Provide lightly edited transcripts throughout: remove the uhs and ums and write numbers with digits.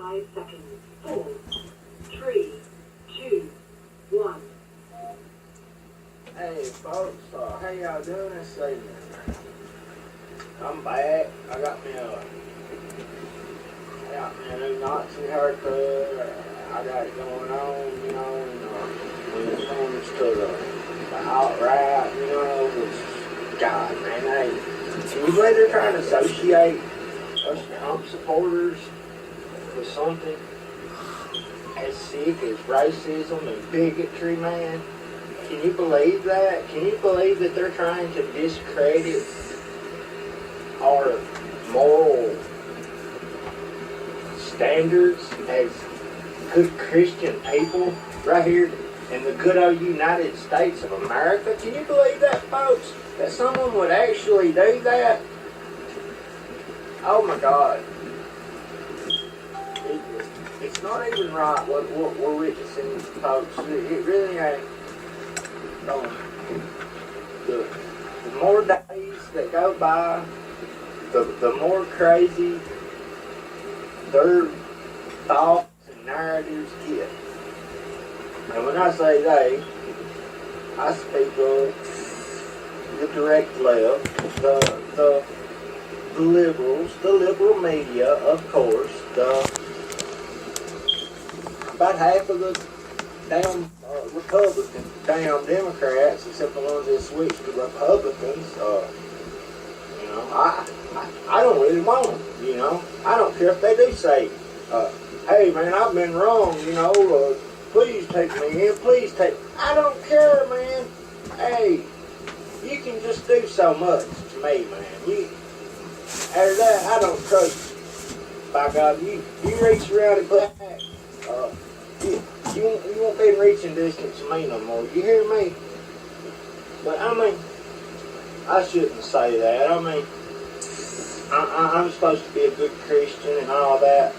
5 seconds. 4, 3, 2, 1. Hey folks, how y'all doing this evening? I'm back. I got me a new Nazi haircut. I got it going on, you know, and when it comes to the alt-right, you know, which, God, man, can you believe they're trying to associate us Trump supporters with something as sick as racism and bigotry, man? Can you believe that? Can you believe that they're trying to discredit our moral standards as good Christian people right here in the good old United States of America? Can you believe that, folks? That someone would actually do that? Oh my God. It's not even right what we're witnessing, folks. It really ain't. The more days that go by, the more crazy their thoughts and narratives get. And when I say they, I speak of the direct left, the liberals, the liberal media, of course, about half of the damn Republicans, damn Democrats, except the ones that switched to Republicans. You know, I don't really want them, you know. I don't care if they do say, hey man, I've been wrong, you know, please take me in, please take. I don't care, man. Hey, you can just do so much to me, man. After that, I don't trust you. By God, you reach around and put back. You won't be in reaching distance of me no more. You hear me? But I mean, I shouldn't say that. I mean, I'm supposed to be a good Christian and all that.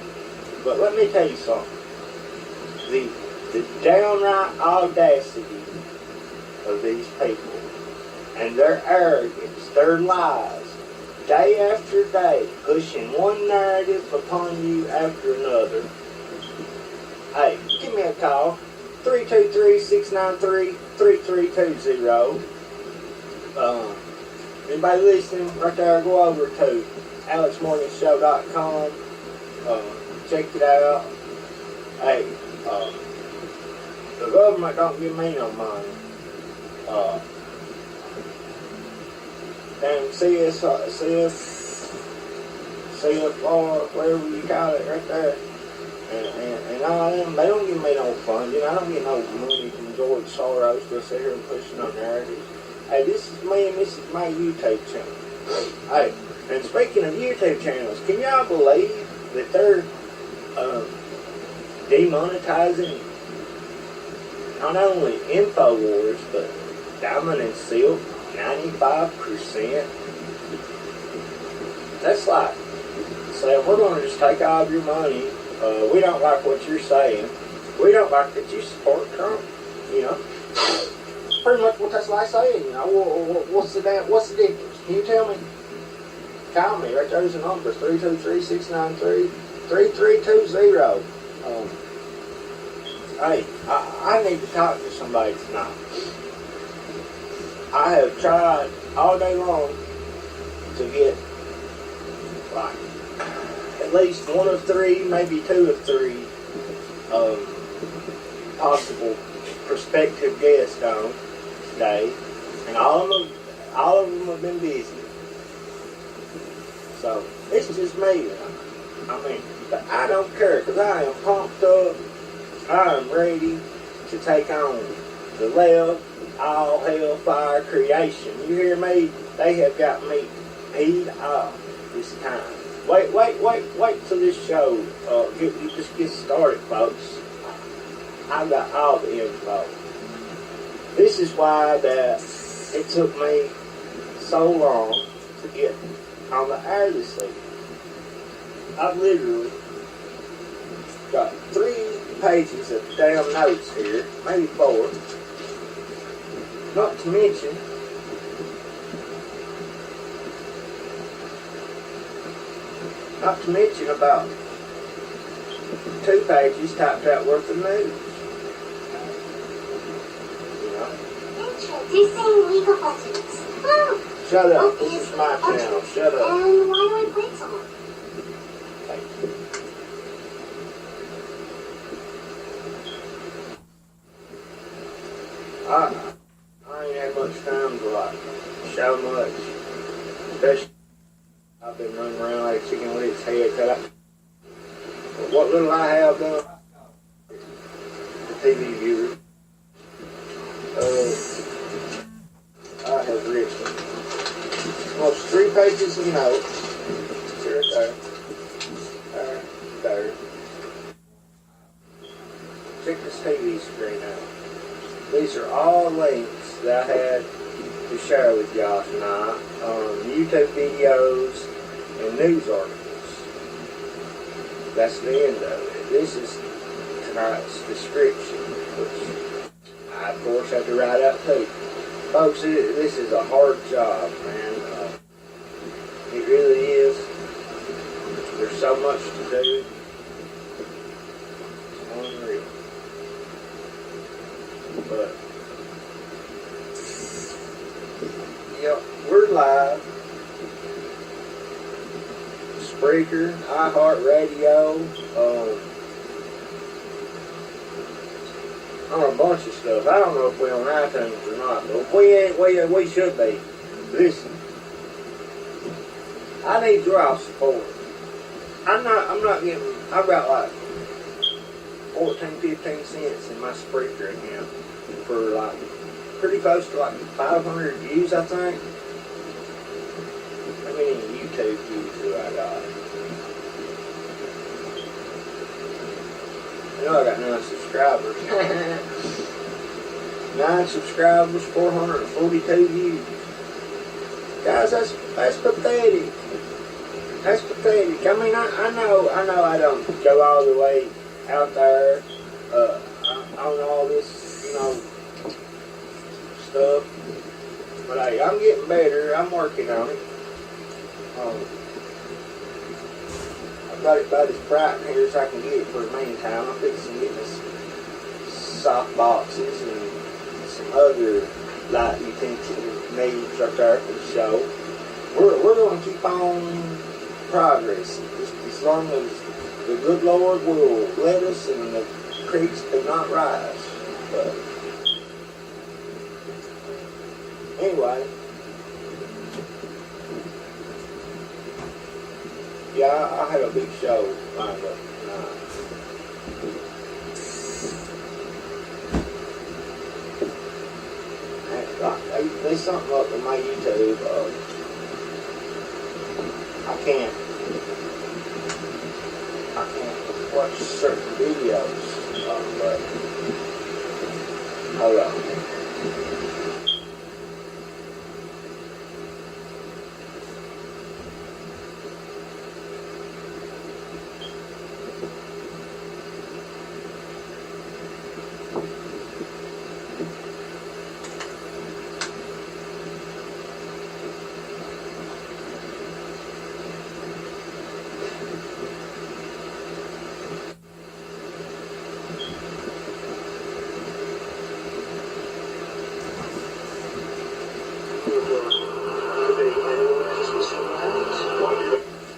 But let me tell you something. The downright audacity of these people and their arrogance, their lies, day after day, pushing one narrative upon you after another. Hey, give me a call, 323-693-3320. Anybody listening right there, go over to alexmorganshow.com. Check it out. Hey, the government don't give me no money. Damn CFR, whatever you call it right there. And all them, they don't give me no funding. I don't get no money from George Soros to sit here and push no narratives. Hey, this is me and this is my YouTube channel. Hey, and speaking of YouTube channels, can y'all believe that they're demonetizing not only InfoWars, but Diamond and Silk, 95%? That's like saying, we're going to just take all of your money. We don't like what you're saying. We don't like that you support Trump. You know, pretty much what that's like saying. You know, what's the difference? Can you tell me? Call me. Right there's the number: 323-693-3320. Hey, I need to talk to somebody tonight. I have tried all day long to get like at least one of three, maybe two of three possible prospective guests on today, and all of them have been busy. So it's just me. I mean, but I don't care because I am pumped up. I am ready to take on the left, all hellfire creation. You hear me? They have got me peed off this time. Wait till this show just gets started, folks. I got all the info. This is why that it took me so long to get on the air this evening. I've literally got 3 pages of damn notes here, maybe 4. Not to mention about 2 pages typed out worth of news. You know? Introducing League of Legends. Woo! Shut up. What This is is my League of channel. Legends? Shut up. And why do I play it so much? Thank you. I ain't had much time to like show much. Especially I've been running around like a chicken with its head cut out. But what little I have done, the TV viewer, I have written almost 3 pages of notes. Here, there. Check this TV screen out. These are all links that I had to share with y'all tonight on YouTube videos and news articles. That's the end of it. This is tonight's description, which I, of course, had to write out too. Folks, this is a hard job, man. It really is. There's so much to do. It's unreal. But, yeah, we're live. Spreaker, iHeartRadio, on a bunch of stuff. I don't know if we're on iTunes or not, but if we ain't, we should be. Listen, I need your support. I'm not getting, I've got like 14-15 cents in my Spreaker account for like pretty close to like 500 views, I think. How many YouTube views do I got? I know I got 9 subscribers. 9 subscribers, 442 views. Guys, that's pathetic. That's pathetic. I mean, I know I don't go all the way out there on all this, you know, stuff. But hey, I'm getting better. I'm working on it. I've got it about as bright in here as I can get it for the meantime. I'm fixing to get this soft boxes and some other light utensil needs right there for the show. We're going to keep on progressing as long as the good Lord will let us and the creeks do not rise. But anyway, yeah, I had a big show lined up tonight. There's something up on my YouTube. I can't watch certain videos. But hold on.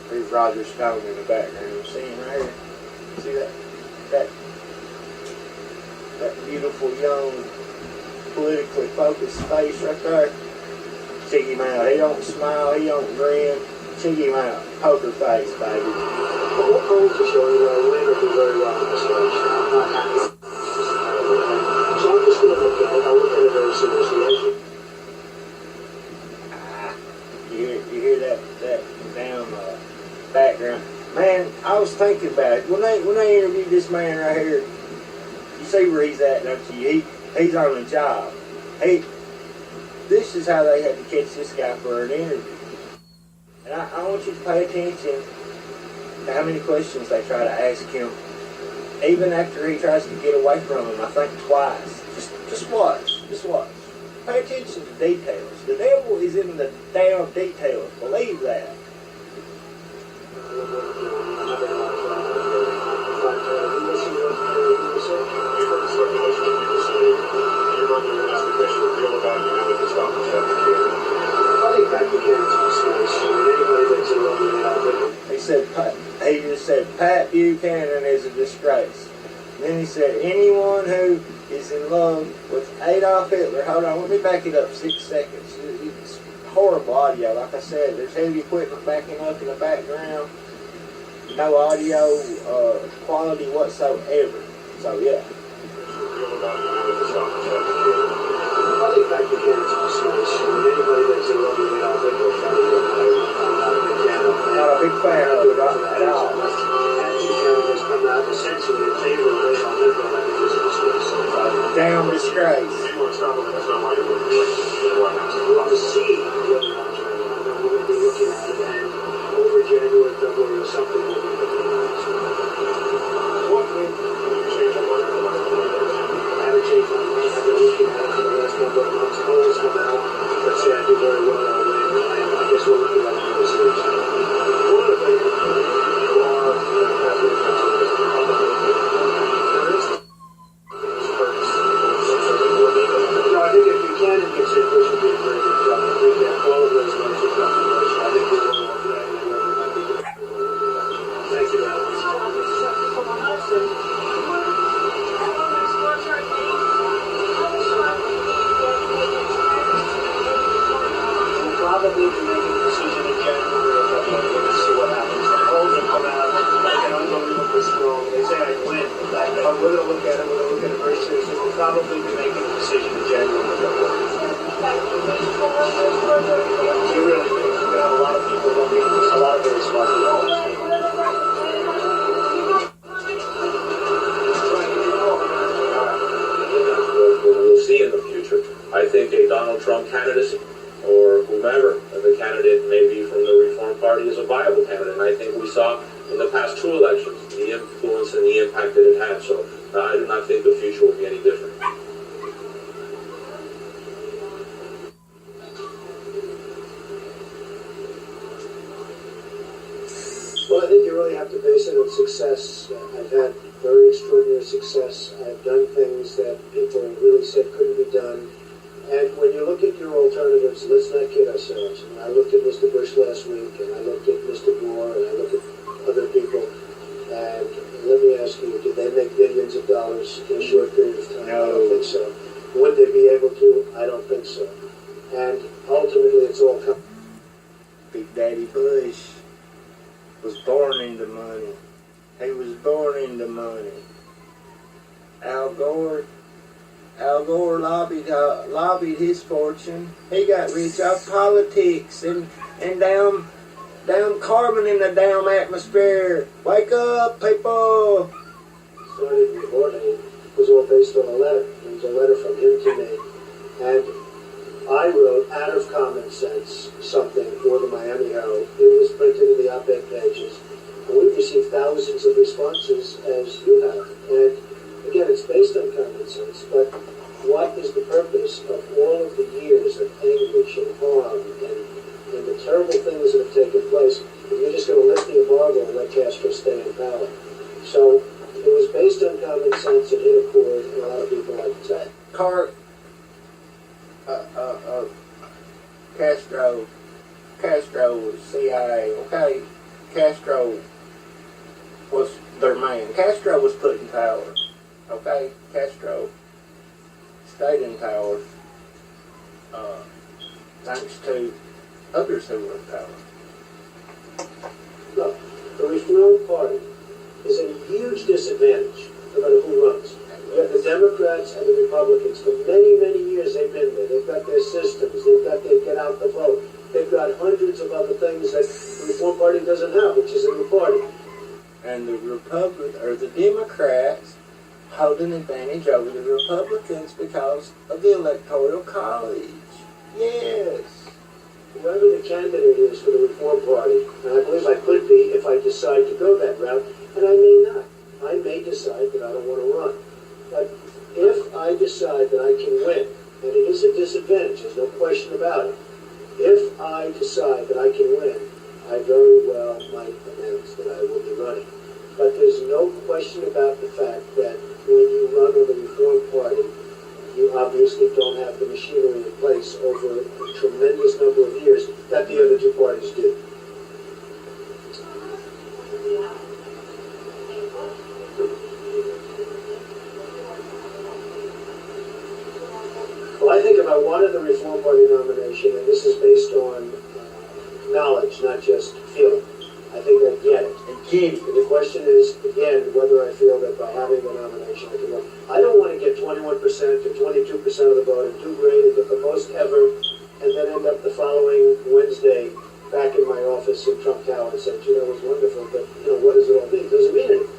There's Roger Stone in the background. See him right here? See that beautiful young politically focused face right there? Check him out. He don't smile, he don't grin. Check him out. Poker face, baby. Well, what goes to show you we may not do very well in this election. I'm not happy. So I'm just going to look at it very seriously. You hear that damn background? Man, I was thinking about it. When they interviewed this man right here, you see where he's at, don't you? He's on the job. This is how they had to catch this guy for an interview. And I want you to pay attention to how many questions they try to ask him. Even after he tries to get away from him, I think twice. Just watch. Just watch. Pay attention to details. The devil is in the damn details. Believe that. just said Pat Buchanan is a disgrace. Then he said anyone who is in love with Adolf Hitler. Hold on, let me back it up 6 seconds. It's horrible audio. Like I said, there's heavy equipment backing up in the background. No audio quality whatsoever. So yeah. I think back to Kansas City. Anybody that's in love with me, I'll think they'll find it. Not a big fan of it at all. And Buchanan has come out essentially in favor of Adolf Hitler. I think it's a disgrace. Damn disgrace. We'll see whether or not we'll be looking at it, and over January, February, or something will be looking at it. What will change our mind? I haven't changed my mind. I've been looking at it for the last number of months. Polls come out. Let's say I do very well. I'll win. I guess we'll look at it this week. One of the things you are happy to come to this there is I think if Buchanan gets it, Bush would be a very good job. I think that all of those guys are done for Bush. I think we're all today. Thank you very much. We'll probably be making a decision in January or February. We'll see what happens. The polls will come out. Like an unbelievable strong. They say I win. But we're going to look at it. We're going to look at it very seriously. We'll probably be making a decision in January or February. You really do. You have a lot of people looking, a lot of very smart people. We'll see in the future. I think a Donald Trump candidacy or whomever the candidate may be from the Reform Party is a viable candidate. And I think we saw in the past 2 elections the influence and the impact that it had. So I do not think the future will be any different. Well, I think you really have to base it on success. I've had very extraordinary success. I've done things that people really said couldn't be done. And when you look at your alternatives, let's not kid ourselves. And I looked at Mr. Bush last week, and I looked at Mr. Gore, and I looked at other people. And let me ask you, did they make billions of dollars in a short period of time? No. I don't think so. Would they be able to? I don't think so. And ultimately, it's all come. Big Daddy Bush was born into money. He was born into money. Al Gore lobbied his fortune. He got rich off politics and damn carbon in the damn atmosphere. Wake up, people! Started reporting it was all based on a letter. It was a letter from him to me. And I wrote, out of common sense, something for the Miami Herald. It was printed in the op-ed pages. And we've received thousands of responses, as you have. And again, it's based on common sense, but what is the purpose of all of the years of anguish and harm and the terrible things that have taken place if you're just going to lift the embargo and let Castro stay in power? So it was based on common sense and hit a chord, and a lot of people like that. Castro was CIA, okay? Castro was their man. Castro was put in power, okay? Castro stayed in power thanks to others who were in power. No, the Reform Party is at a huge disadvantage no matter who runs. You have the Democrats and the Republicans. For many, many years they've been there. They've got their systems. They've got their get out the vote. They've got hundreds of other things that the Reform Party doesn't have, which is in the party. And the Democrats hold an advantage over the Republicans because of the Electoral College. Yes. Whoever the candidate is for the Reform Party, and I believe I could be if I decide to go that route, and I may not. I may decide that I don't want to run. But if I decide that I can win, and it is a disadvantage, there's no question about it. If I decide that I can win, I very well might announce that I will be running. But there's no question about the fact that when you run on the Reform Party, you obviously don't have the machinery in place over a tremendous number of years that the other two parties do. if I wanted the Reform Party nomination, and this is based on knowledge, not just feeling, I think I'd get it. And Kenny, The question is, again, whether I feel that by having the nomination I can win. I don't want to get 21% or 22% of the vote and do great and get the most ever, and then end up the following Wednesday back in my office in Trump Tower and say, gee, that was wonderful, but, what does it all mean? It doesn't mean anything.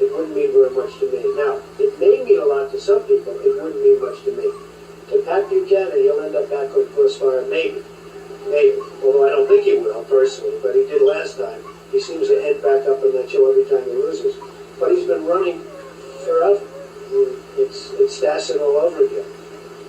It wouldn't mean very much to me. Now, it may mean a lot to some people. It wouldn't mean much to me. To Pat Buchanan, he'll end up back on Crossfire, maybe. Maybe. Although I don't think he will, personally, but he did last time. He seems to end back up in that show every time he loses. But he's been running forever. It's Stassen all over again.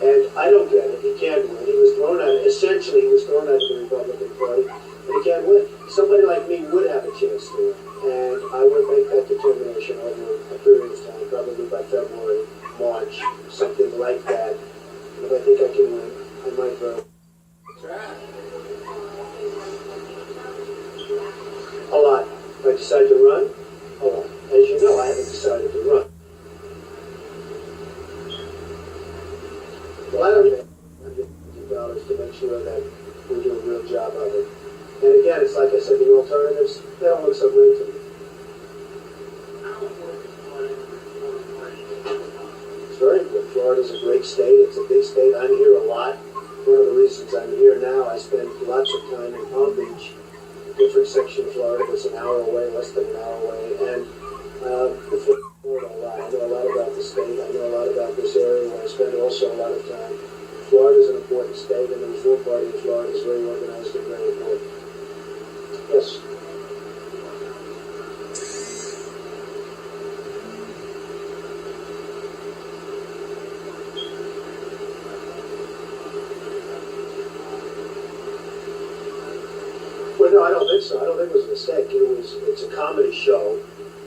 And I don't get it. He can't win. He was thrown out, essentially, he was thrown out of the Republican Party, but he can't win. Somebody like me would have a chance to win. And I would make that determination over a period of time, probably by February, March, something like that. If I think I can win, I might vote. that's right. A lot. If I decide to run, a lot. As you know, I haven't decided to run. Well, I don't have $150 to make sure that we do a real job of it. And again, it's like I said, the alternatives, they don't look so great to me. It's very good. Florida's a great state. It's a big state. I'm here a lot. One of the reasons I'm here now, I spend lots of time in Palm Beach, a different section of Florida that's an hour away, less than an hour away, and Florida a lot. I know a lot about the state. I know a lot about this area where I spend also a lot of time. Florida's an important state, and the Reform Party in Florida is very organized and very important. Yes. Well, no, I don't think so. I don't think it was a mistake. It's a comedy show.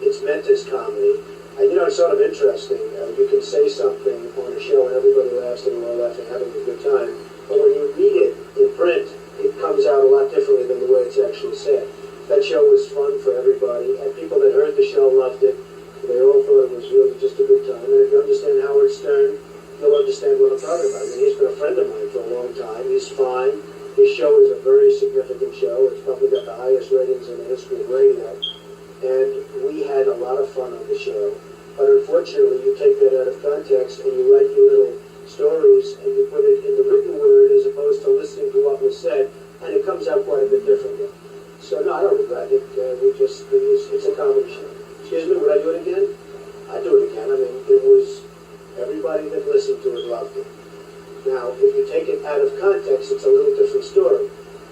It's meant as comedy. And it's sort of interesting. You can say something on a show and everybody laughs and we're all laughing, having a good time. But when you read it in print, it comes out a lot differently than the way it's actually said. That show was fun for everybody, and people that heard the show loved it. They all thought it was really just a good time. And if you understand Howard Stern, you'll understand what I'm talking about. I mean, he's been a friend of mine for a long time. He's fine. His show is a very significant show. It's probably got the highest ratings in the history of radio. And we had a lot of fun on the show. But unfortunately, you take that out of context and you write your little stories and you put it in the written word as opposed to listening to what was said, and it comes out quite a bit differently. So no, I don't regret it. It's a comedy show. Excuse me, would I do it again? I'd do it again. I mean, it was, everybody that listened to it loved it. Now, if you take it out of context, it's a little different story.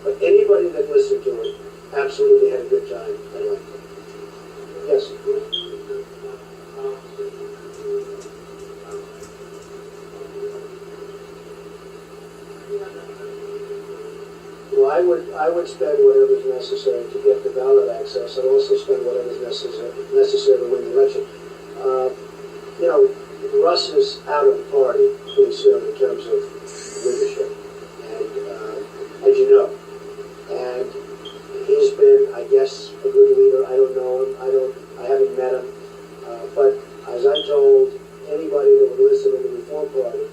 But anybody that listened to it absolutely had a good time. I liked it. Yes? Well, I would spend whatever's necessary to get the ballot access. I'd also spend whatever's necessary to win the election. Russ is out of the party pretty soon in terms of leadership, and as you know, and he's been, I guess, a good leader. I don't know him. I haven't met him, but as I told anybody that would listen in the Reform Party,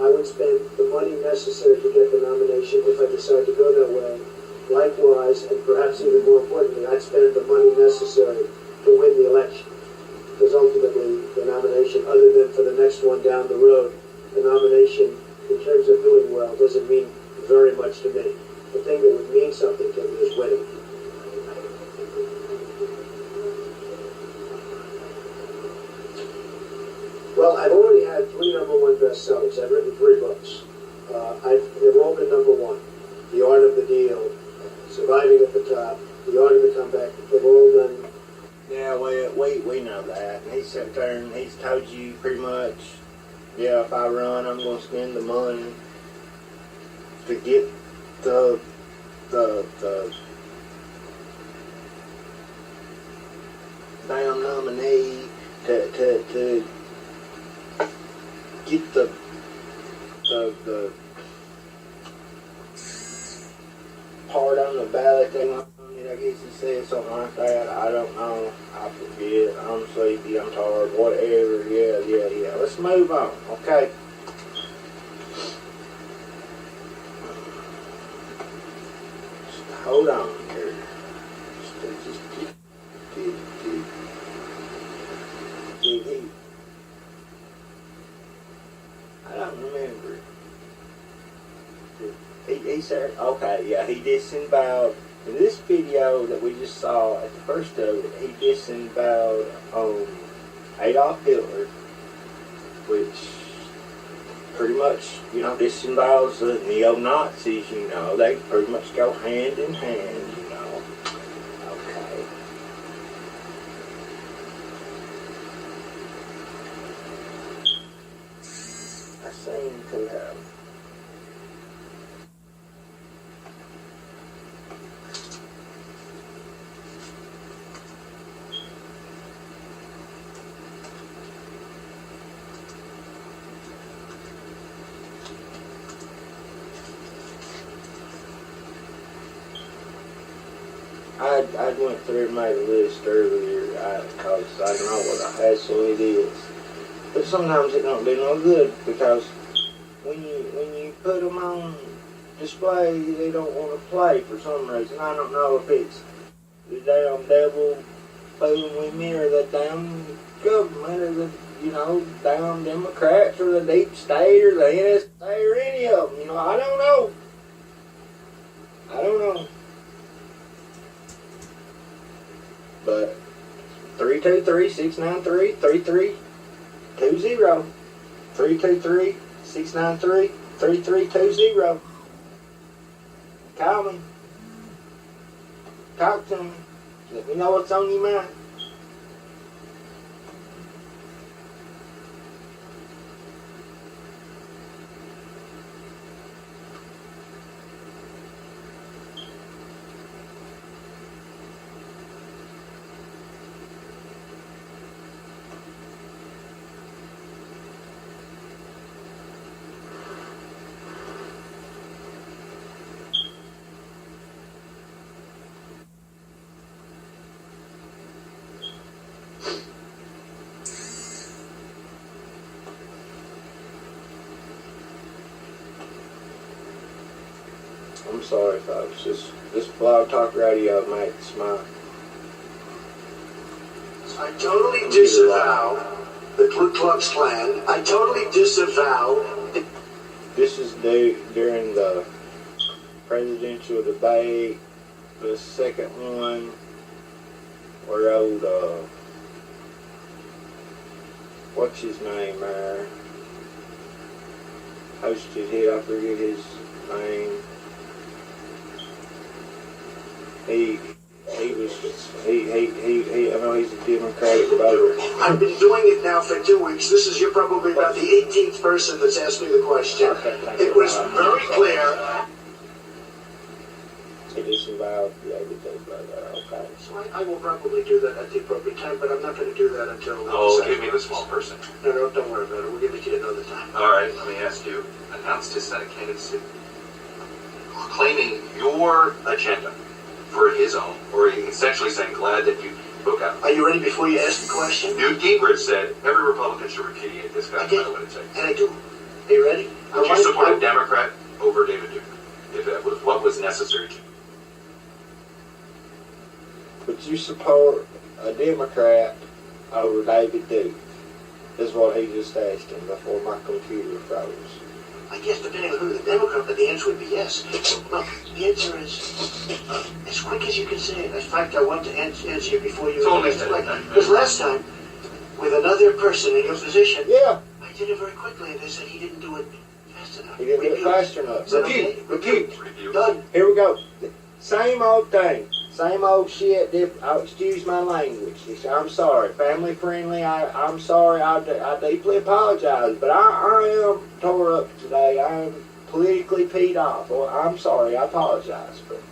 I would spend the money necessary to get the nomination if I decide to go that way. Likewise, and perhaps even more importantly, I'd spend the money necessary to win the election. Because ultimately, the nomination, other than for the next one down the road, the nomination, in terms of doing well, doesn't mean very much to me. The thing that would mean something to me is winning. Well, I've already had 3 #1 bestsellers. I've written 3 books. They've all been #1. The Art of the Deal, Surviving at the Top, The Art of the Comeback. They've all done. Yeah, we know that. And he's sat there and he's told you pretty much, yeah, if I run, I'm going to spend the money to get the damn nominee to get the part on the ballot they want. I guess he said something like that. I don't know. I forget. I'm sleepy. I'm tired. Whatever. Yeah. Let's move on. Okay. hold on here. Did he? I don't remember. He said, okay, yeah, he disemboweled. In this video that we just saw at the first of it, he disemboweled Adolf Hitler, which pretty much, disembowels the neo-Nazis, they pretty much go hand in hand, Okay. I seem to have. I went through and made a list earlier because I know what a hassle it is. But sometimes it don't do no good because when you put them on display, they don't want to play for some reason. I don't know if it's the damn devil fooling with me or the damn government or the, damn Democrats or the deep state or the NSA or any of them. I don't know. But 323-693-3320. 323-693-3320. Call me. Talk to me. Let me know what's on your mind. I'm sorry, folks. This Blog Talk Radio makes my... I totally disavow the Ku Klux Klan. I totally disavow... This is during the presidential debate, the second one, where old, what's his name, hosted it, I forget his name. I know he's a Democratic voter. I've been doing it now for 2 weeks. You're probably about the 18th person that's asked me the question. Okay, it was very clear. He disavowed the everything, okay. So I will probably do that at the appropriate time, but I'm not going to do that until... Give me the small person. No, don't worry about it. We'll give it to you another time. All right, let me ask you. Announced his Senate candidacy, claiming your agenda for his own, or essentially saying, glad that you spoke out. Are you ready before you ask the question? Newt Gingrich said every Republican should repudiate this guy. I did. What it takes. And I do. Are you ready? Would you support a Democrat over David Duke if that was what was necessary to? Would you support a Democrat over David Duke? Is what he just asked him before my computer froze. I guess depending on who the Democrat, but the answer would be yes. Look, the answer is as quick as you can say it. In fact, I want to answer you before you... Because last time, with another person in your position, yeah, I did it very quickly, and they said he didn't do it fast enough. He didn't do it fast enough. Repeat. Done. Here we go. Same old thing. Same old shit. Excuse my language. I'm sorry. Family friendly. I'm sorry. I deeply apologize. But I am tore up today. I am politically peed off. Well, I'm sorry. I apologize. But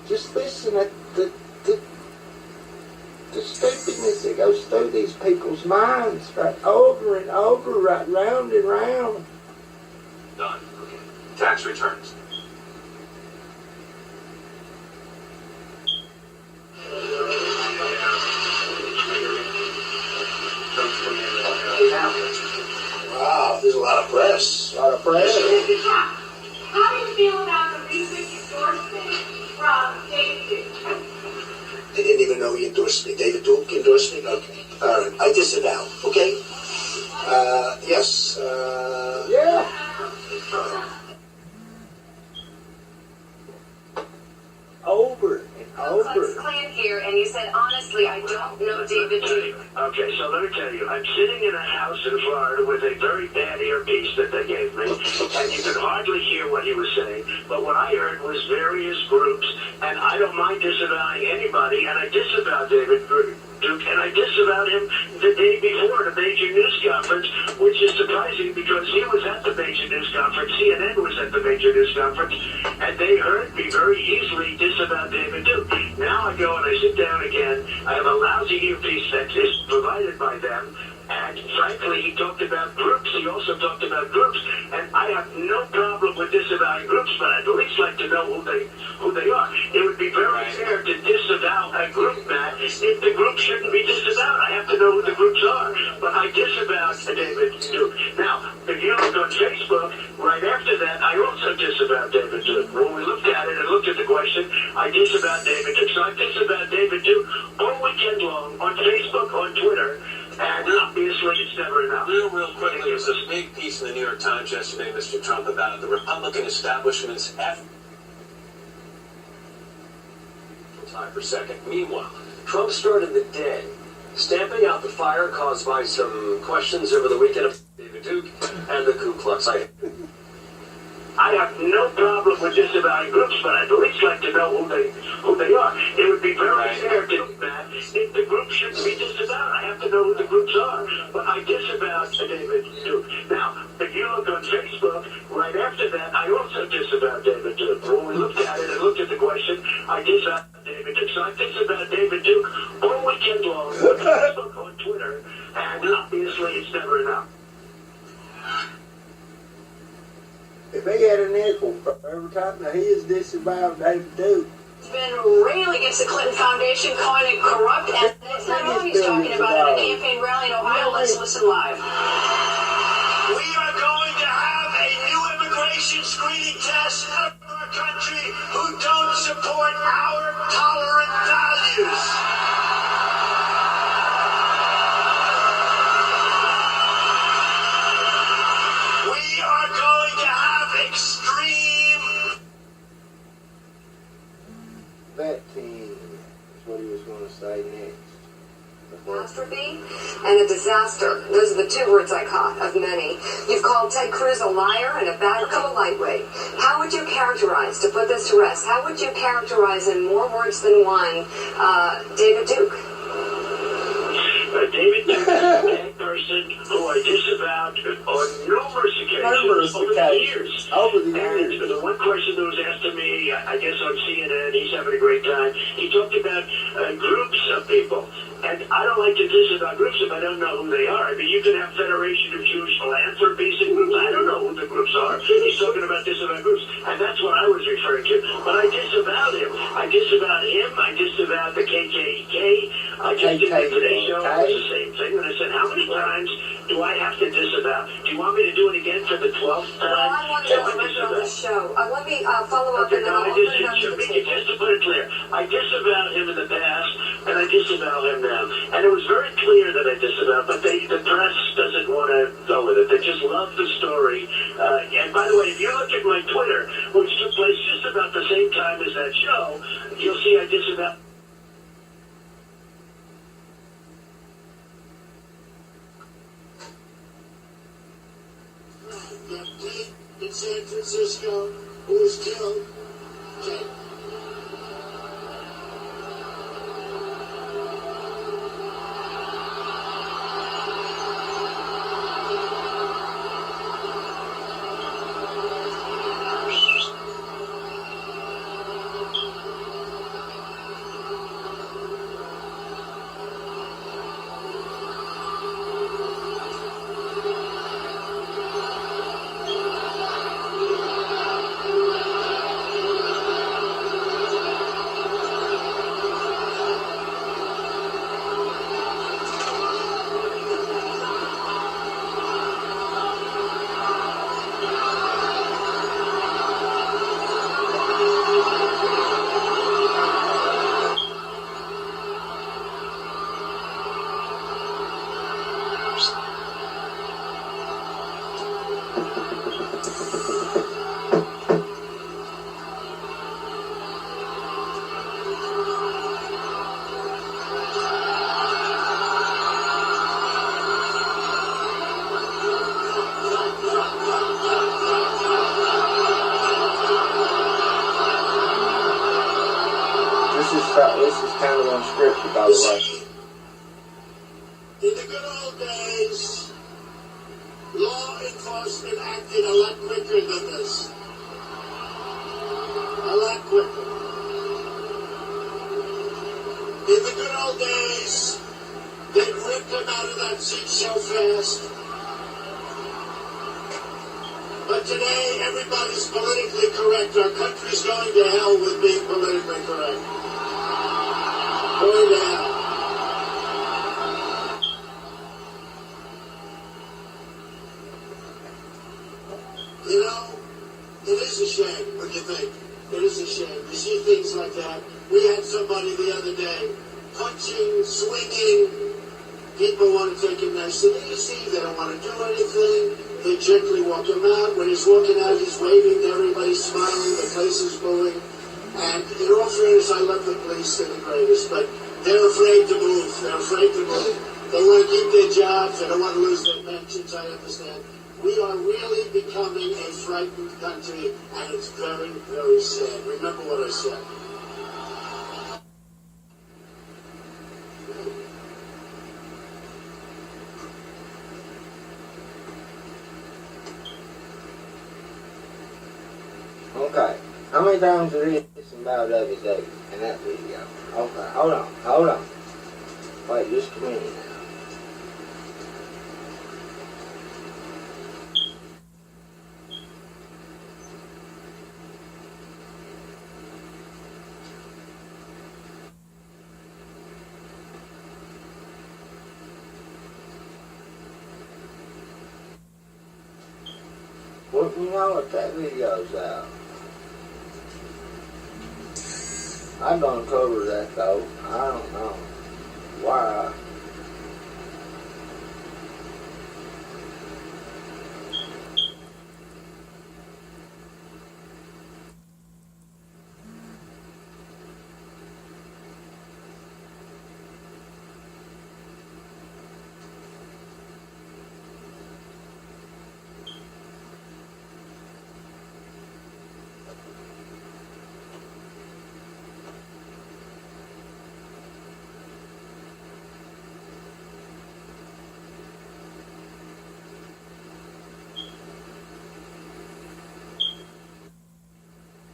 just listen at the stupidness that goes through these people's minds right over and over, right round and round. Done. Okay. Tax returns. Wow, there's a lot of press. A lot of press. How do you feel about the recent to know he endorsed me. David Duke endorsed me? Okay. All right. I disavow. Okay? Yes. Yeah. Over and over. Klux Klan here, and you said, honestly, I don't know David Duke. Okay, so let me tell you, I'm sitting in a house in Florida with a very bad earpiece that they gave me, and you could hardly hear what he was saying, but what I heard was various groups, and I don't mind disavowing anybody, and I disavowed David Duke, and I disavowed him the day before at a major news conference, which is surprising because he was at the major news conference, CNN was at the major news conference, and they heard me very easily disavow David Duke. Now I go and I sit down again, I have a lousy earpiece that is provided by them, and frankly, he talked about groups. He also talked about groups, and I have no problem with disavowing groups, but I'd at least like to know who they are. It would be very fair to disavow a group, Matt, if the group shouldn't be disavowed. I have to know who the groups are, but I disavowed David Duke. Now, if you look on Facebook, right after that, I also disavowed David Duke. When we looked at it and looked at the question, I disavowed David Duke. So I disavowed David Duke all weekend long on Facebook, on Twitter. And obviously, it's never enough. Real quickly, there was a big piece in the New York Times yesterday, Mr. Trump, about the Republican establishment's effort. Time per second. Meanwhile, Trump started the day stamping out the fire caused by some questions over the weekend of David Duke and the Ku Klux Klan. I have no problem with disavowing groups, but I'd at least like to know who they are. It would be very fair to that. If the group shouldn't be disavowed, I have to know who the groups are. But I disavowed David Duke. Now, if you look on Facebook, right after that, I also disavowed David Duke. When we looked at it and looked at the question, I disavowed David Duke. So I disavowed David Duke all weekend long on Facebook, on Twitter, and obviously it's never enough. If he had a nickel for every time that he is disavowed David Duke. He's been railing against the Clinton Foundation, calling it corrupt, and it's not all he's talking about at a campaign rally in Ohio. Let's listen live. We are going to have a new immigration screening test out of our country who don't support our tolerant values. We are going to have extreme That team is what he was going to say next. Catastrophe and a disaster. Those are the two words I caught of many. You've called Ted Cruz a liar and a bad lightweight. How would you characterize, to put this to rest, how would you characterize in more words than one, David Duke? David Duke is a bad person who I disavowed on numerous occasions over the years. And the one question that was asked to me, I guess on CNN, he's having a great time, he talked about groups of people. And I don't like to disavow groups if I don't know who they are. I mean, you can have Federation of Jewish Philanthropies and groups. I don't know who the groups are. He's talking about disavowed groups. And that's what I was referring to. But I disavowed him. I disavowed him. I disavowed the KKK. I just did the Today Show. It was the same thing. And I said, how many times do I have to disavow? Do you want me to do it again for the 12th time? Well, I want to know on this show. Let me follow up and then I'll open it up to the table. Just to put it clear, I disavowed him in the past, and I disavow him now. And it was very clear that I disavowed, but the press doesn't want to go with it. They just love the story. And by the way, if you look at my Twitter, which took place just about the same time as that show, you'll see I disavowed. in San Francisco who was killed. Okay. kind of unscripted, by the way. In the good old days, law enforcement acted a lot quicker than this. A lot quicker. In the good old days, they ripped him out of that seat so fast. But today, everybody's politically correct. Our country's going to hell with being politically correct. Going to hell. You know, it is a shame when you think. It is a shame. You see things like that. We had somebody the other day punching, swinging. People want to take him nice and easy. They don't want to do anything. They gently walk him out. When he's walking out, he's waving to everybody, smiling. The place is booing. And in all fairness, I love the police. They're the greatest. But they're afraid to move. They're afraid to move. They want to keep their jobs. They don't want to lose their pensions. I understand. We are really becoming a frightened country, and it's very, very sad. Remember what I said. Okay. How many times did he listen about every day in that video? Okay, hold on. Wait just a minute now. Well, you know what that video's out. I'm gonna cover that though. I don't know why.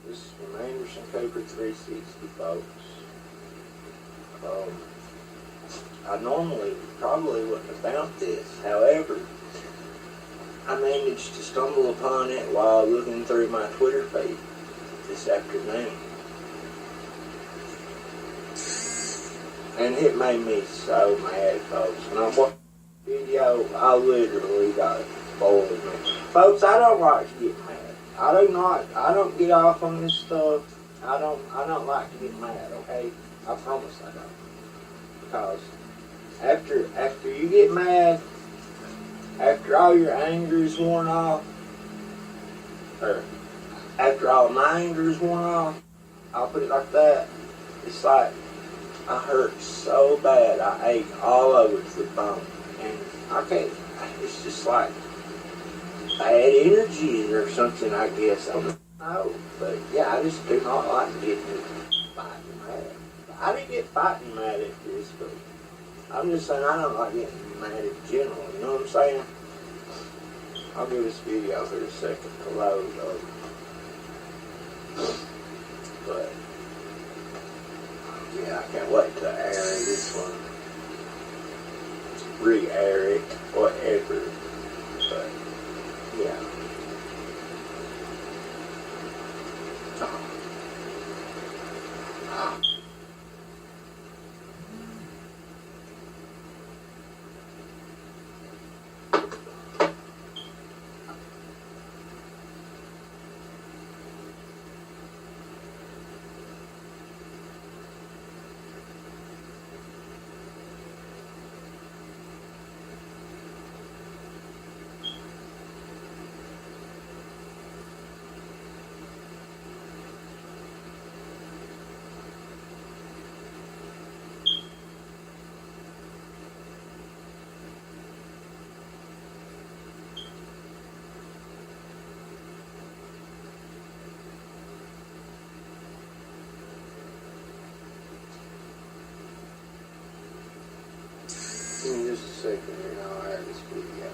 This is from Anderson Cooper 360, folks. I normally probably wouldn't have found this. However, I managed to stumble upon it while looking through my Twitter feed this afternoon. And it made me so mad, folks. When I watched the video, I literally got boiled. Folks, I don't like to get mad. I don't get off on this stuff. I don't like to get mad, okay? I promise I don't. Because after you get mad, after all your anger is worn off, or after all my anger is worn off, I'll put it like that, it's like I hurt so bad, I ache all over the bone. And I can't, it's just like bad energy or something, I guess. I don't know. But yeah, I just do not like getting fighting mad. I didn't get fighting mad at this, but I'm just saying I don't like getting mad in general. You know what I'm saying? I'll give this video here a second to load up. But yeah, I can't wait to air this one. Re-air it, whatever. But yeah. just a second here, and I'll add this video.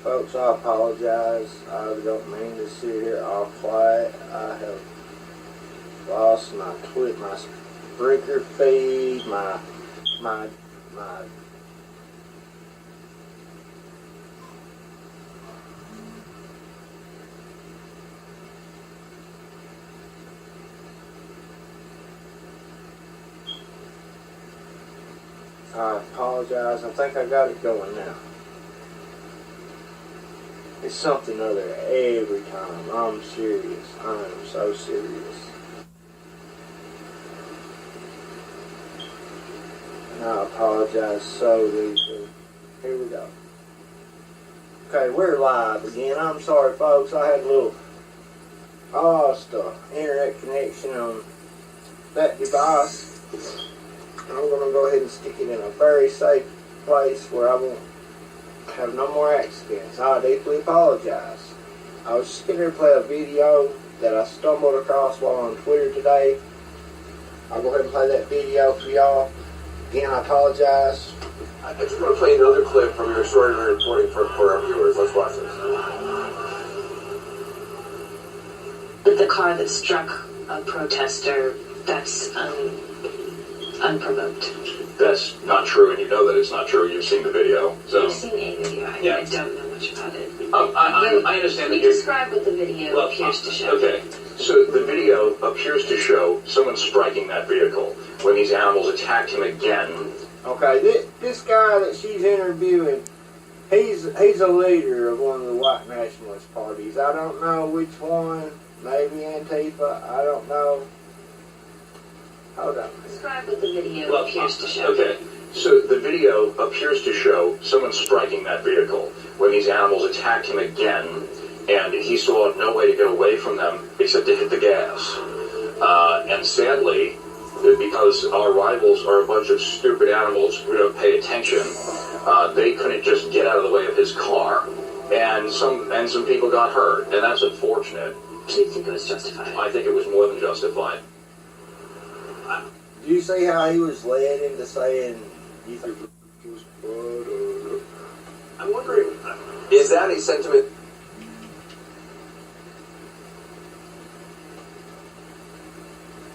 Folks, I apologize. I don't mean to sit here all quiet. I have lost my Spreaker feed, my I apologize. I think I got it going now. It's something other every time. I'm serious. I am so serious. And I apologize so deeply. Here we go. Okay, we're live again. I'm sorry, folks. I had a little lost internet connection on that device. And I'm going to go ahead and stick it in a very safe place where I won't have no more accidents. I deeply apologize. I was just going to play a video that I stumbled across while on Twitter today. I'll go ahead and play that video for y'all. Again, I apologize. I just want to play another clip from your extraordinary reporting for our viewers. Let's watch this. With the car that struck a protester, that's unprovoked. That's not true, and you know that it's not true. You've seen the video. So. I've seen a video. I don't know much about it. I understand that you describe what the video appears to show. Okay, so the video appears to show someone striking that vehicle when these animals attacked him again. Okay, this guy that she's interviewing, he's a leader of one of the white nationalist parties. I don't know which one. Maybe Antifa. I don't know. Hold on. Describe what the video appears to show. Okay, so the video appears to show someone striking that vehicle when these animals attacked him again, and he saw no way to get away from them except to hit the gas. And sadly, because our rivals are a bunch of stupid animals who don't pay attention, they couldn't just get out of the way of his car, and some people got hurt, and that's unfortunate. Do you think it was justified? I think it was more than justified. Do you see how he was led into saying you think it was blood or... I'm wondering, is that a sentiment?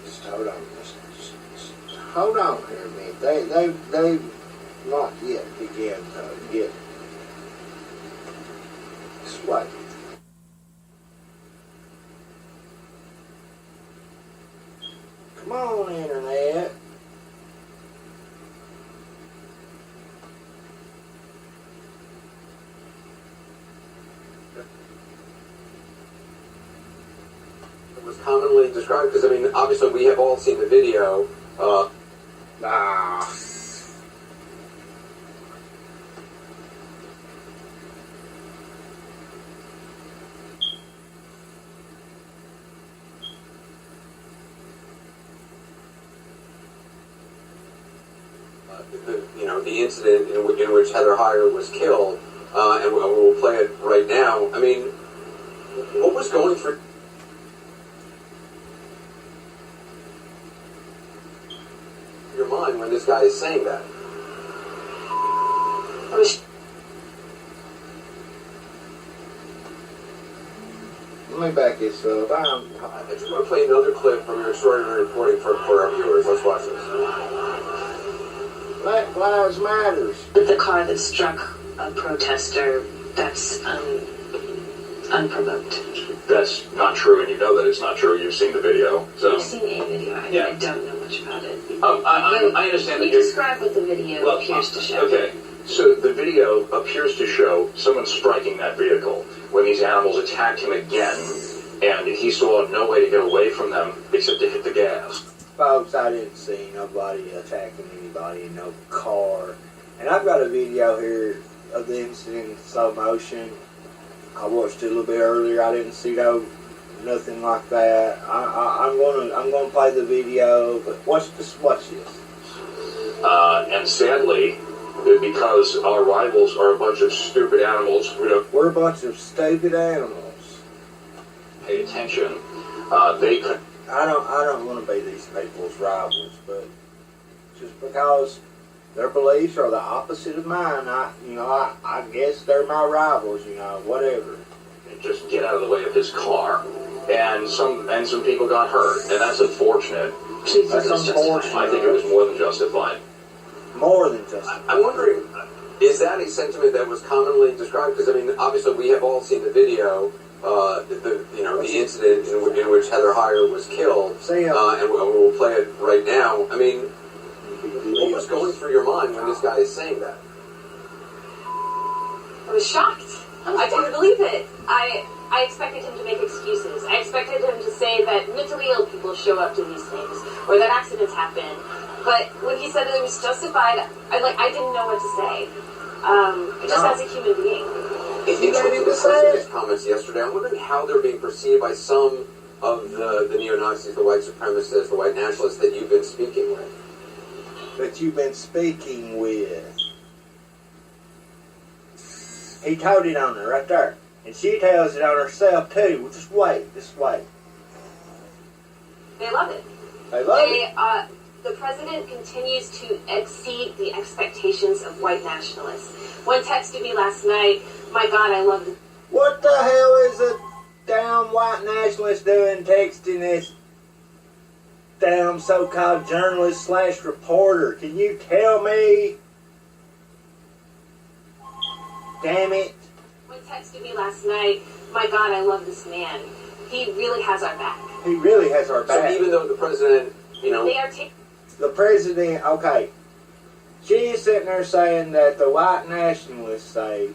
Just hold on. Just hold on here a minute. They not yet began to get swayed. Come on, Internet. It was commonly described, because, I mean, obviously we have all seen the video. the incident in which Heather Heyer was killed, and we'll play it right now. I mean, what was going through your mind when this guy is saying that? Let me back this up. I just want to play another clip from your extraordinary reporting for our viewers. Let's watch this. Black Lives Matters. The car that struck a protester, that's unprovoked. That's not true, and you know that it's not true. You've seen the video. So. I've seen a video. I don't know much about it. I understand that you're... Describe what the video appears to show. Okay, so the video appears to show someone striking that vehicle when these animals attacked him again, and he saw no way to get away from them except to hit the gas. Folks, I didn't see nobody attacking anybody in no car. And I've got a video here of the incident in slow motion. I watched it a little bit earlier. I didn't see nothing like that. I'm gonna play the video, but watch this. And sadly, because our rivals are a bunch of stupid animals, we're a bunch of stupid animals. Pay attention. They could. I don't want to be these people's rivals, but just because their beliefs are the opposite of mine, I guess they're my rivals. Whatever. Just get out of the way of his car, and some people got hurt, and that's unfortunate. That's unfortunate. I think it was more than justified. More than justified. I'm wondering, is that a sentiment that was commonly described? Because I mean, obviously, we have all seen the video. The incident in which Heather Heyer was killed, and we'll play it right now. I mean, what was going through your mind when this guy is saying that? I was shocked. I didn't believe it. I expected him to make excuses. I expected him to say that mentally ill people show up to these things, or that accidents happen. But when he said that it was justified, I didn't know what to say. Just as a human being. In terms of the president's comments yesterday, I'm wondering how they're being perceived by some of the neo-Nazis, the white supremacists, the white nationalists that you've been speaking with. He told it on her right there. And she tells it on herself too. Well, just wait. They love it. They love it. The president continues to exceed the expectations of white nationalists. One texted me last night, my God, I love this. What the hell is a damn white nationalist doing texting this damn so-called journalist / reporter? Can you tell me? Damn it. One texted me last night, my God, I love this man. He really has our back. He really has our back. So even though the president, They are taking... The president, okay. She is sitting there saying that the white nationalists say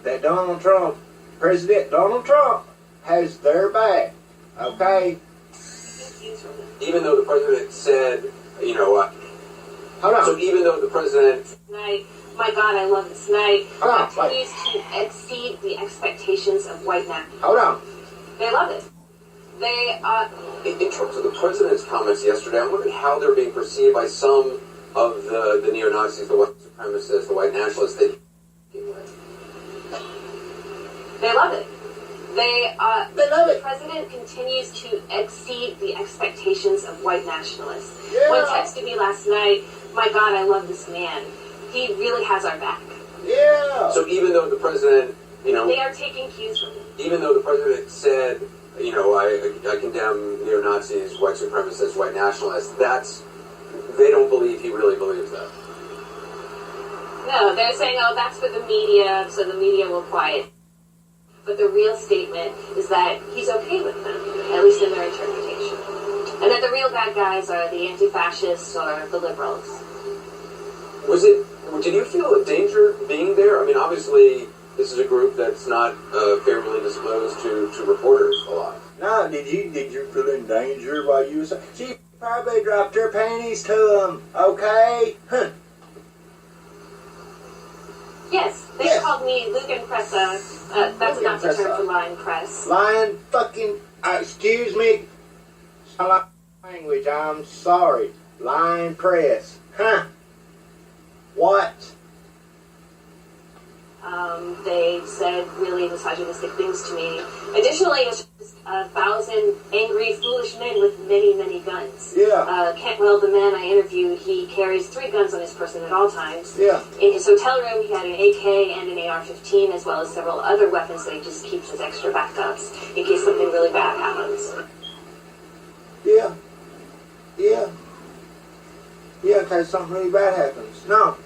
that President Donald Trump, has their back. Okay? Even though the president said, Hold on. So even though the president... Night, my God, I love this night. Continues to exceed the expectations of white nationalists. Hold on. They love it. They, In terms of the president's comments yesterday, I'm wondering how they're being perceived by some of the neo-Nazis, the white supremacists, the white nationalists that they love it. They love it. The president continues to exceed the expectations of white nationalists. Yeah. One texted me last night, my God, I love this man. He really has our back. Yeah. So even though the president, They are taking cues from him. even though the president said, I condemn neo-Nazis, white supremacists, white nationalists, they don't believe he really believes that. No, they're saying, oh, that's for the media, so the media will quiet. But the real statement is that he's okay with them, at least in their interpretation. And that the real bad guys are the anti-fascists or the liberals. Did you feel a danger being there? I mean, obviously, this is a group that's not favorably disclosed to reporters a lot. No, did you feel in danger while you were... She probably dropped her panties to them, okay? Huh. Yes, they called me Lugenpresse. That's not the term for lying press. Lying fucking... excuse me. Language, I'm sorry. Lying press. Huh? What? They said really misogynistic things to me. Additionally, it was just 1,000 angry, foolish men with many, many guns. Yeah. Cantwell, the man I interviewed, he carries 3 guns on his person at all times. Yeah. In his hotel room, he had an AK and an AR-15, as well as several other weapons that he just keeps as extra backups in case something really bad happens. Yeah. Yeah. Yeah, in case something really bad happens. No.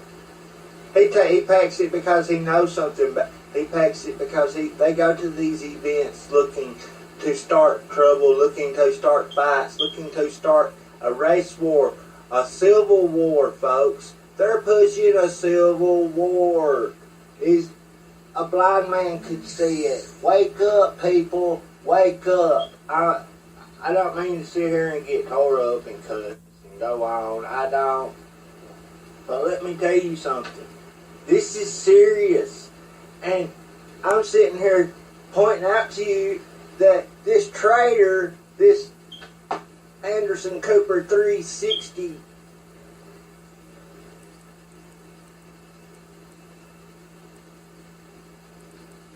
He packs it because he knows something. He packs it because they go to these events looking to start trouble, looking to start fights, looking to start a race war, a civil war, folks. They're pushing a civil war. A blind man could see it. Wake up, people. Wake up. I don't mean to sit here and get tore up and cuss and go on. I don't. But let me tell you something. This is serious. And I'm sitting here pointing out to you that this traitor, this Anderson Cooper 360,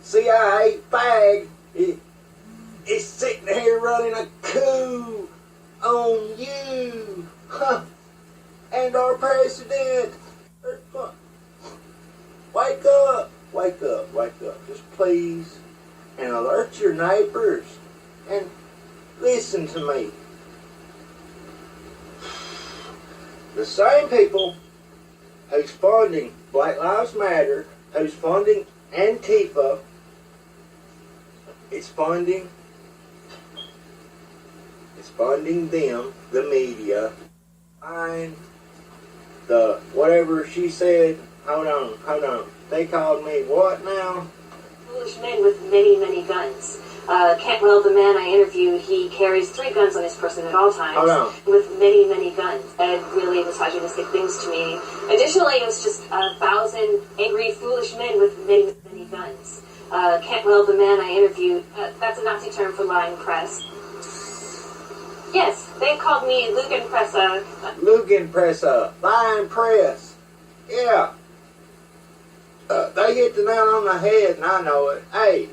CIA fag, is sitting here running a coup on you, and our president. Wake up, wake up, wake up. Just please, and alert your neighbors, and listen to me. The same people who's funding Black Lives Matter, who's funding Antifa, it's funding them, the media, and the whatever she said. Hold on. They called me what now? Foolish men with many, many guns. Cantwell, the man I interviewed, he carries 3 guns on his person at all times. Hold on. With many, many guns. Said really misogynistic things to me. Additionally, it was just 1,000 angry, foolish men with many, many guns. Cantwell, the man I interviewed, that's a Nazi term for lying press. Yes, they called me Lugenpresse. Lugenpresse, lying press. Yeah. They hit the nail on the head, and I know it. Hey,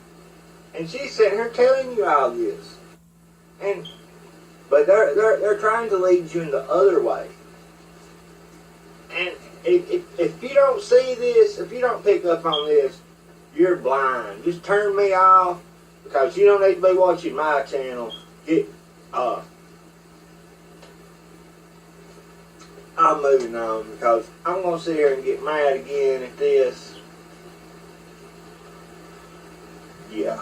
and she's sitting here telling you all this, but they're trying to lead you in the other way. And if you don't see this, if you don't pick up on this, you're blind. Just turn me off because you don't need to be watching my channel. I'm moving on because I'm gonna sit here and get mad again at this. Yeah.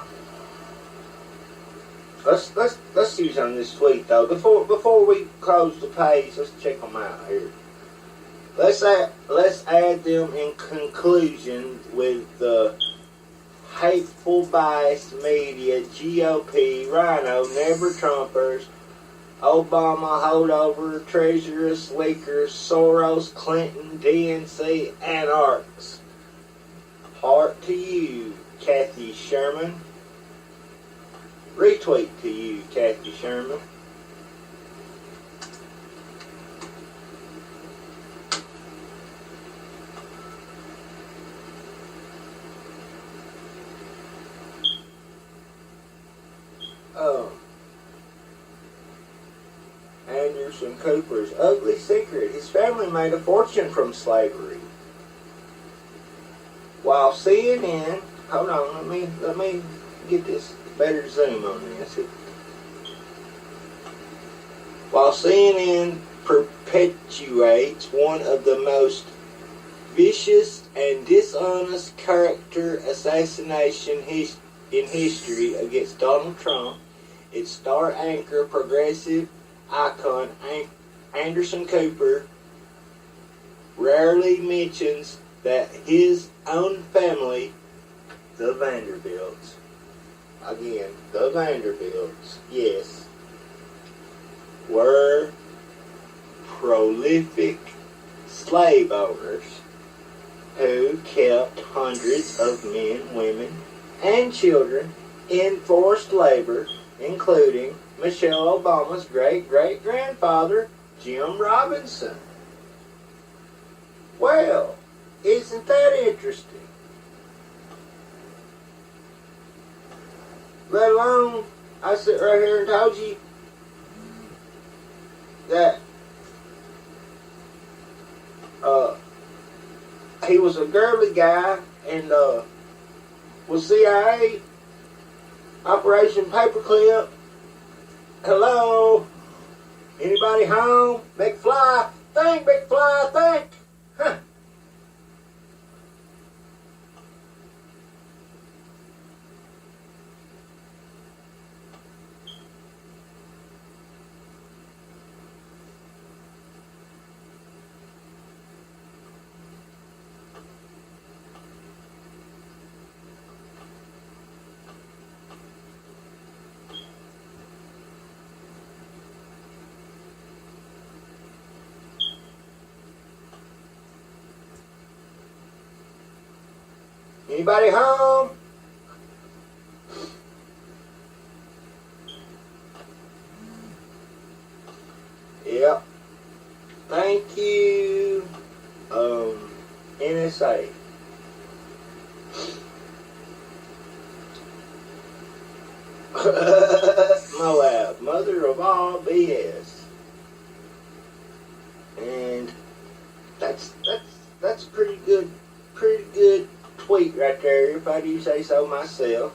Let's do something this week though. Before we close the page, let's check them out here. Let's add them in conclusion with the hateful, biased media, GOP, Rhino, Never Trumpers, Obama holdover, treasurers, leakers, Soros, Clinton, DNC, anarchs. Heart to you, Kathy Sherman. Retweet to you, Kathy Sherman. Anderson Cooper's ugly secret. His family made a fortune from slavery. While CNN, hold on, let me get this better zoom on this. While CNN perpetuates one of the most vicious and dishonest character assassination in history against Donald Trump, its star anchor, progressive icon Anderson Cooper rarely mentions that his own family, the Vanderbilts, again, the Vanderbilts, yes, were prolific slave owners who kept hundreds of men, women, and children in forced labor, including Michelle Obama's great-great-grandfather, Jim Robinson. Well, isn't that interesting? Let alone, I sit right here and told you that he was a girly guy and was CIA, Operation Paperclip. Hello? Anybody home? McFly, think, McFly, think. Huh. Anybody home? Yep. Thank you, NSA. Moab, mother of all BS. And that's pretty good tweet right there, if I do say so myself.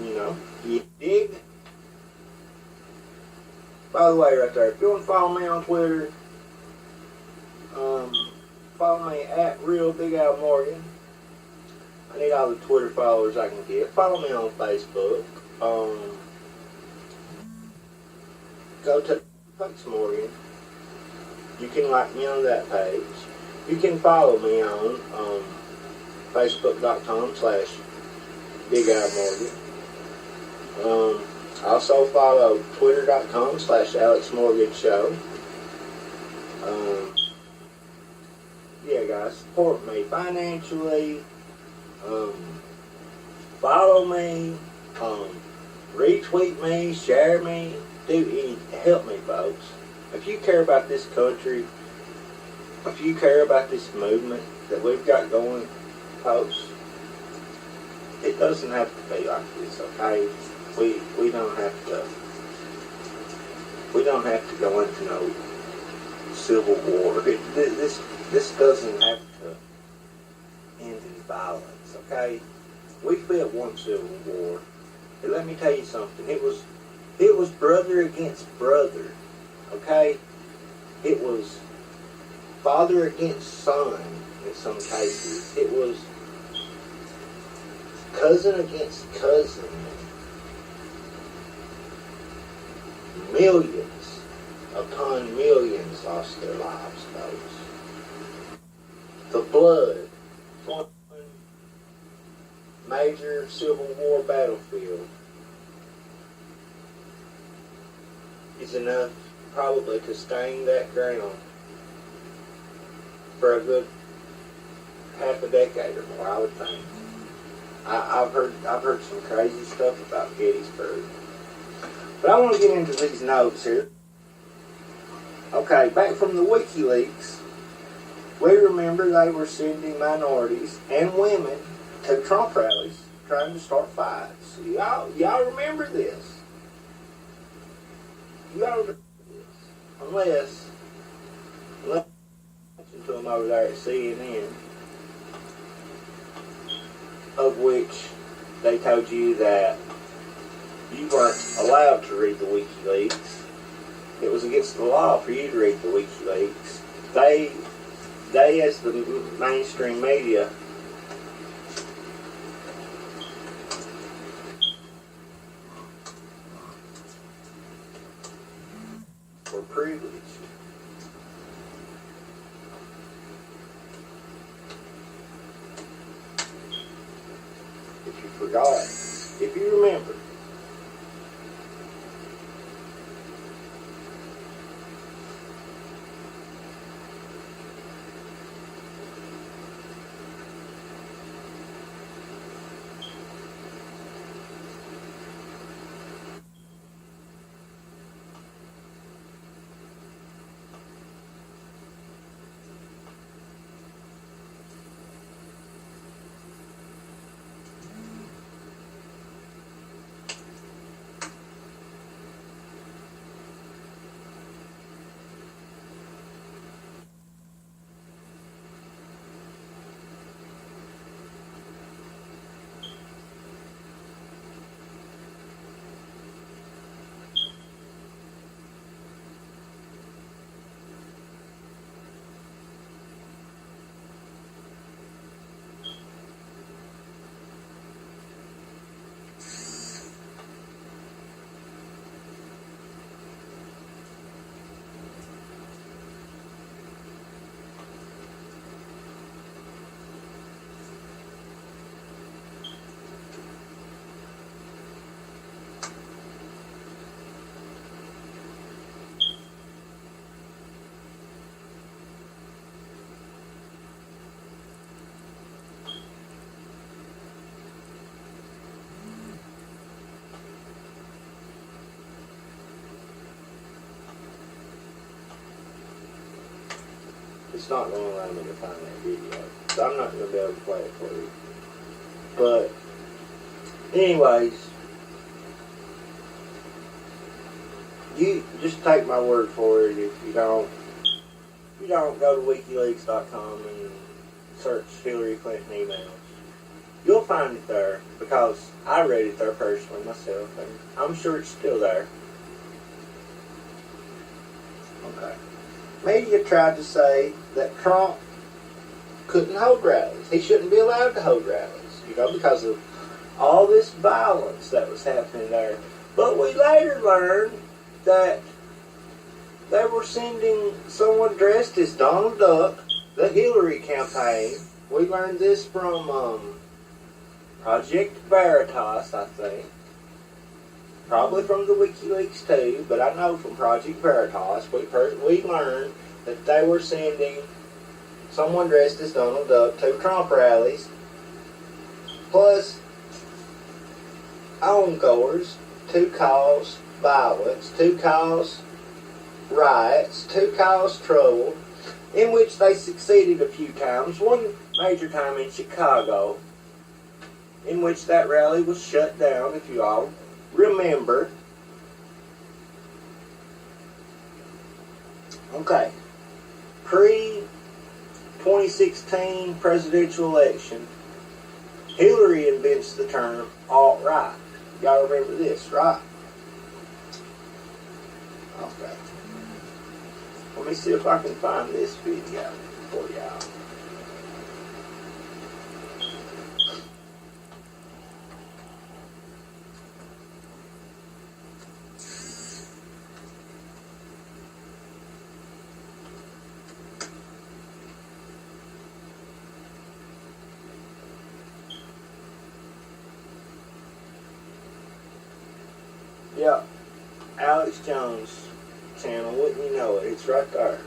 You know, you dig? By the way, right there, if you want to follow me on Twitter, follow me at Real Big Al Morgan. I need all the Twitter followers I can get. Follow me on Facebook. Go to Pucks Morgan. You can like me on that page. You can follow me on Facebook.com/Big Al Morgan. Also follow Twitter.com/Alex Morgan Show. Yeah, guys, support me financially. Follow me. Retweet me. Share me. Do anything. Help me, folks. If you care about this country, if you care about this movement that we've got going, folks, it doesn't have to be like this, okay? We don't have to go into no civil war. This doesn't have to end in violence, okay? We fought one civil war. And let me tell you something. It was brother against brother, okay? It was father against son in some cases. It was cousin against cousin. Millions upon millions lost their lives, folks. The blood on major Civil War battlefield is enough probably to stain that ground for a good half a decade or more, I would think. I've heard some crazy stuff about Gettysburg. But I want to get into these notes here. Okay, back from the WikiLeaks, we remember they were sending minorities and women to Trump rallies trying to start fights. Y'all remember this? Y'all remember this? Unless listen to them over there at CNN, of which they told you that you weren't allowed to read the WikiLeaks. It was against the law for you to read the WikiLeaks. They as the mainstream media, were privileged. If you forgot, if you remember, it's not going to allow me to find that video. So I'm not going to be able to play it for you. But, anyways, you just take my word for it. If you don't go to WikiLeaks.com and search Hillary Clinton emails, you'll find it there, because I read it there personally myself, and I'm sure it's still there. Okay. Media tried to say that Trump couldn't hold rallies. He shouldn't be allowed to hold rallies, because of all this violence that was happening there. But we later learned that they were sending someone dressed as Donald Duck, the Hillary campaign. We learned this from Project Veritas, I think. Probably from the WikiLeaks too, but I know from Project Veritas, we learned that they were sending someone dressed as Donald Duck to Trump rallies, plus ongoers, to cause violence, to cause riots, to cause trouble, in which they succeeded a few times. One major time in Chicago, in which that rally was shut down, if you all remember. Okay. Pre-2016 presidential election, Hillary invents the term alt-right. Y'all remember this, right? Okay. Let me see if I can find this video for y'all. Yeah, Alex Jones channel, wouldn't you know it? It's right there.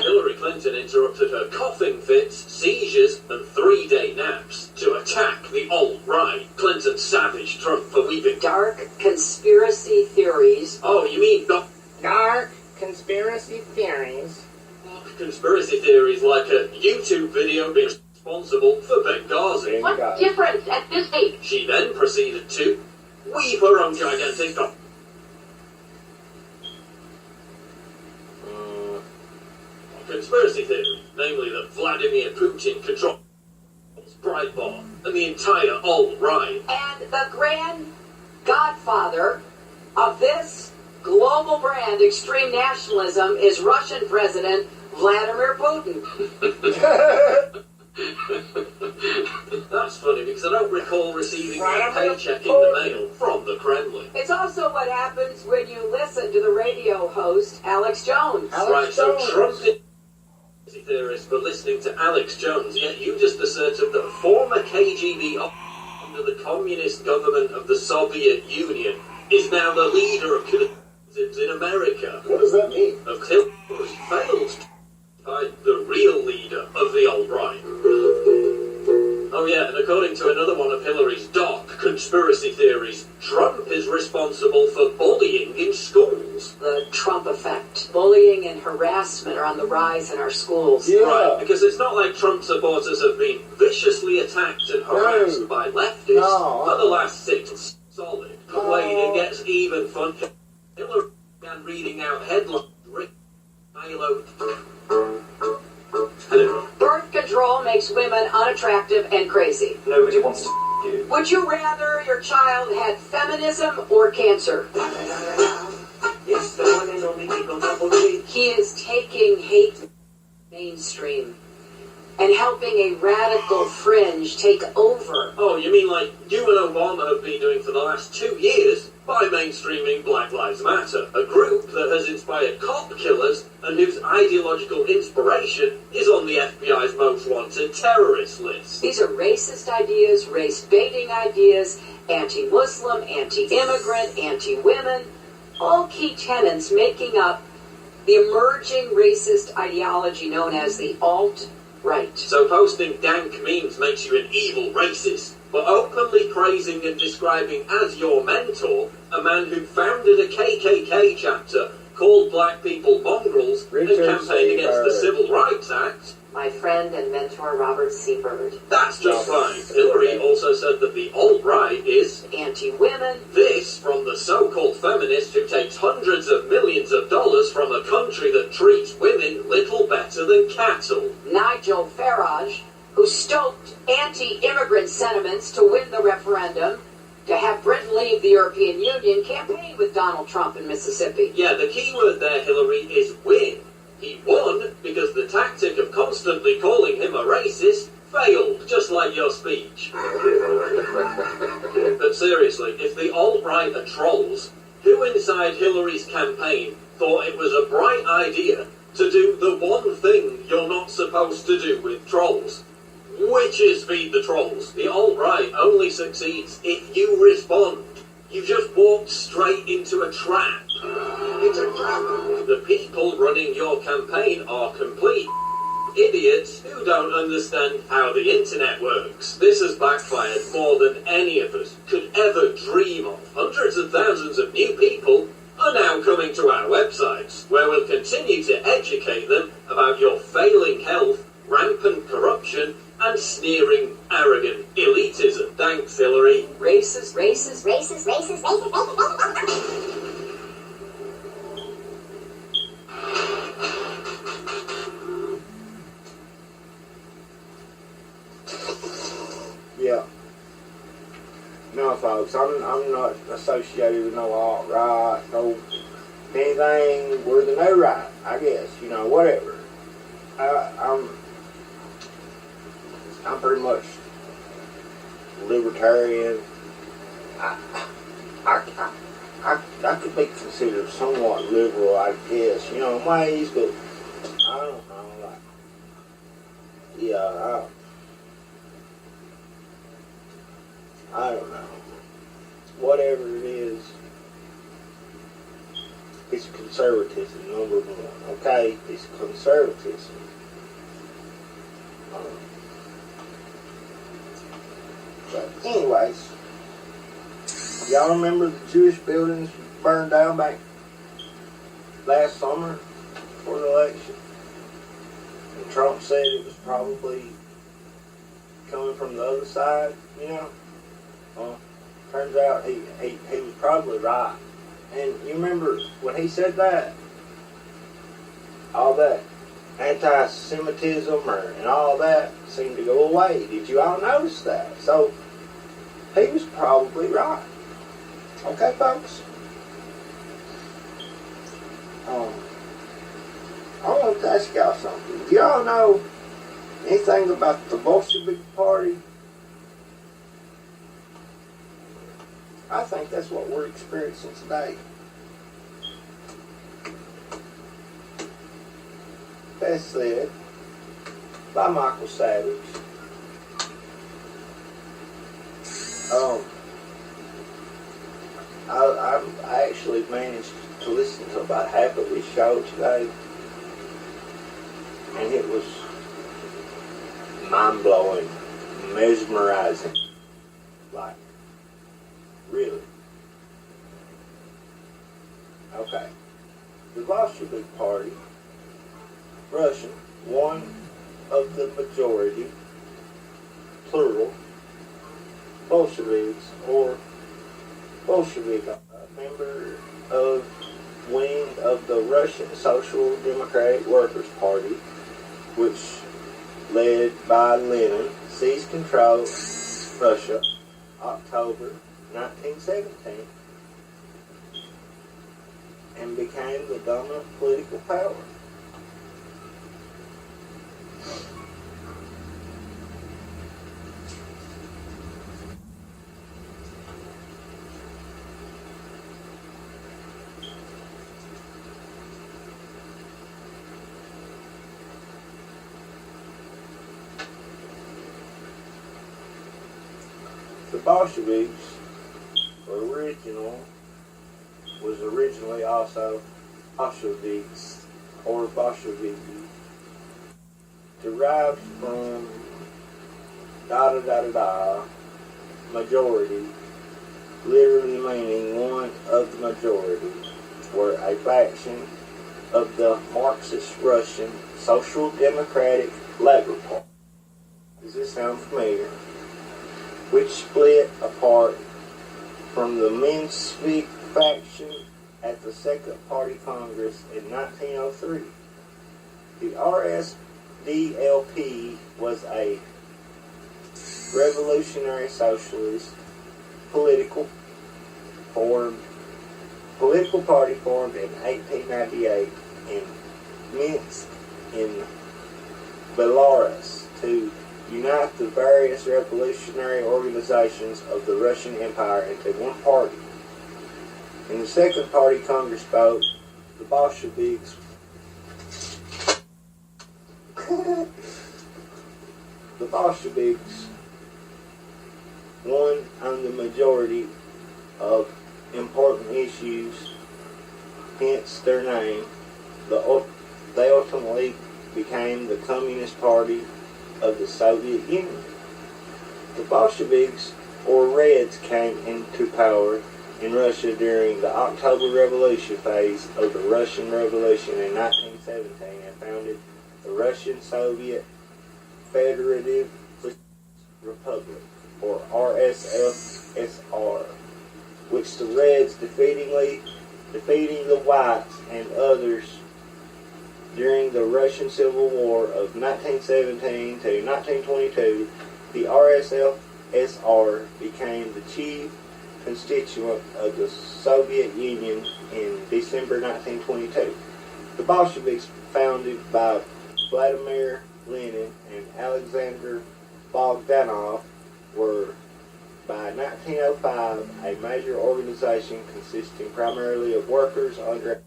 Hillary Clinton interrupted her coughing fits, seizures, and 3-day naps to attack the alt-right. Clinton savaged Trump for weaving dark conspiracy theories. Oh, you mean dark conspiracy theories? Conspiracy theories like a YouTube video being responsible for Benghazi. What difference at this age? She then proceeded to weave her own gigantic conspiracy theory, namely that Vladimir Putin controls Breitbart and the entire alt-right. And the grand godfather of this global brand, extreme nationalism, is Russian President Vladimir Putin. That's funny because I don't recall receiving a paycheck in the mail from the Kremlin. It's also what happens when you listen to the radio host, Alex Jones. So Trump theorists for listening to Alex Jones, yet you just asserted that former KGB under the communist government of the Soviet Union is now the leader of conservatives in America. What does that mean? Of Hillary failed to find the real leader of the alt-right. Oh yeah, and according to another one of Hillary's dark conspiracy theories, Trump is responsible for bullying in schools. The Trump effect. Bullying and harassment are on the rise in our schools. Yeah. Right, because it's not like Trump supporters have been viciously attacked and harassed by leftists for the last 6 months solid. But wait, it gets even funnier. Hillary began reading out headlines. Birth control makes women unattractive and crazy. Nobody wants to you. Would you rather your child had feminism or cancer? It's the one and only Eagle Double G. He is taking hate mainstream and helping a radical fringe take over. Oh, you mean like you and Obama have been doing for the last 2 years by mainstreaming Black Lives Matter, a group that has inspired cop killers and whose ideological inspiration is on the FBI's most wanted terrorist list. These are racist ideas, race-baiting ideas, anti-Muslim, anti-immigrant, anti-women, all key tenets making up the emerging racist ideology known as the alt-right. So posting dank memes makes you an evil racist. but openly praising and describing as your mentor a man who founded a KKK chapter called Black People Mongrels and campaigned against the Civil Rights Act. My friend and mentor, Robert Seabird. That's just fine. Hillary also said that the alt-right is anti-women. This from the so-called feminist who takes hundreds of millions of dollars from a country that treats women little better than cattle. Nigel Farage, who stoked anti-immigrant sentiments to win the referendum, to have Britain leave the European Union, campaigned with Donald Trump in Mississippi. Yeah, the key word there, Hillary, is win. He won because the tactic of constantly calling him a racist failed, just like your speech. But seriously, if the alt-right are trolls, who inside Hillary's campaign thought it was a bright idea to do the one thing you're not supposed to do with trolls? Which is feed the trolls. The alt-right only succeeds if you respond. You just walked straight into a trap. It's a trap. The people running your campaign are complete idiots who don't understand how the internet works. This has backfired more than any of us could ever dream of. Hundreds of thousands of new people are now coming to our websites, where we'll continue to educate them about your failing health, rampant corruption, and sneering, arrogant elitism. Thanks, Hillary. Racist. Yeah. No, folks, I'm not associated with no alt-right, no anything. We're the no right, I guess. You know, whatever. I'm pretty much libertarian. I could be considered somewhat liberal, I guess, you know, in ways, but I don't know, like, yeah, I don't know. Whatever it is, it's conservatism, number one, okay? It's conservatism. But anyways, y'all remember the Jewish buildings burned down back last summer for the election? And Trump said it was probably coming from the other side, you know? Well, turns out he was probably right. And you remember when he said that, all that anti-Semitism and all that seemed to go away. Did you all notice that? So he was probably right. Okay, folks? I want to ask y'all something. Do y'all know anything about the Bolshevik Party? I think that's what we're experiencing today. Best said by Michael Savage. I actually managed to listen to about half of his show today, and it was mind-blowing, mesmerizing, like, really. Okay. The Bolshevik Party, Russian, one of the majority, plural, Bolsheviks, or Bolshevik, a member of wing of the Russian Social Democratic Workers' Party, which, led by Lenin, seized control of Russia October 1917 and became the dominant political power. The Bolsheviks was originally also Bolsheviks or Bolsheviki, derived from majority, literally meaning one of the majority, were a faction of the Marxist Russian Social Democratic Labor Party. Does this sound familiar? Which split apart from the Menshevik faction at the Second Party Congress in 1903. The RSDLP was a revolutionary socialist political party formed in 1898 in Minsk in Belarus to unite the various revolutionary organizations of the Russian Empire into one party. In the Second Party Congress vote, the Bolsheviks won on the majority of important issues, hence their name. They ultimately became the Communist Party of the Soviet Union. The Bolsheviks, or Reds, came into power in Russia during the October Revolution phase of the Russian Revolution in 1917 and founded the Russian Soviet Federative Republic, or RSFSR, which the Reds defeating the Whites and others during the Russian Civil War of 1917 to 1922. The RSFSR became the chief constituent of the Soviet Union in December 1922. The Bolsheviks, founded by Vladimir Lenin and Alexander Bogdanov, were by 1905 a major organization consisting primarily of workers under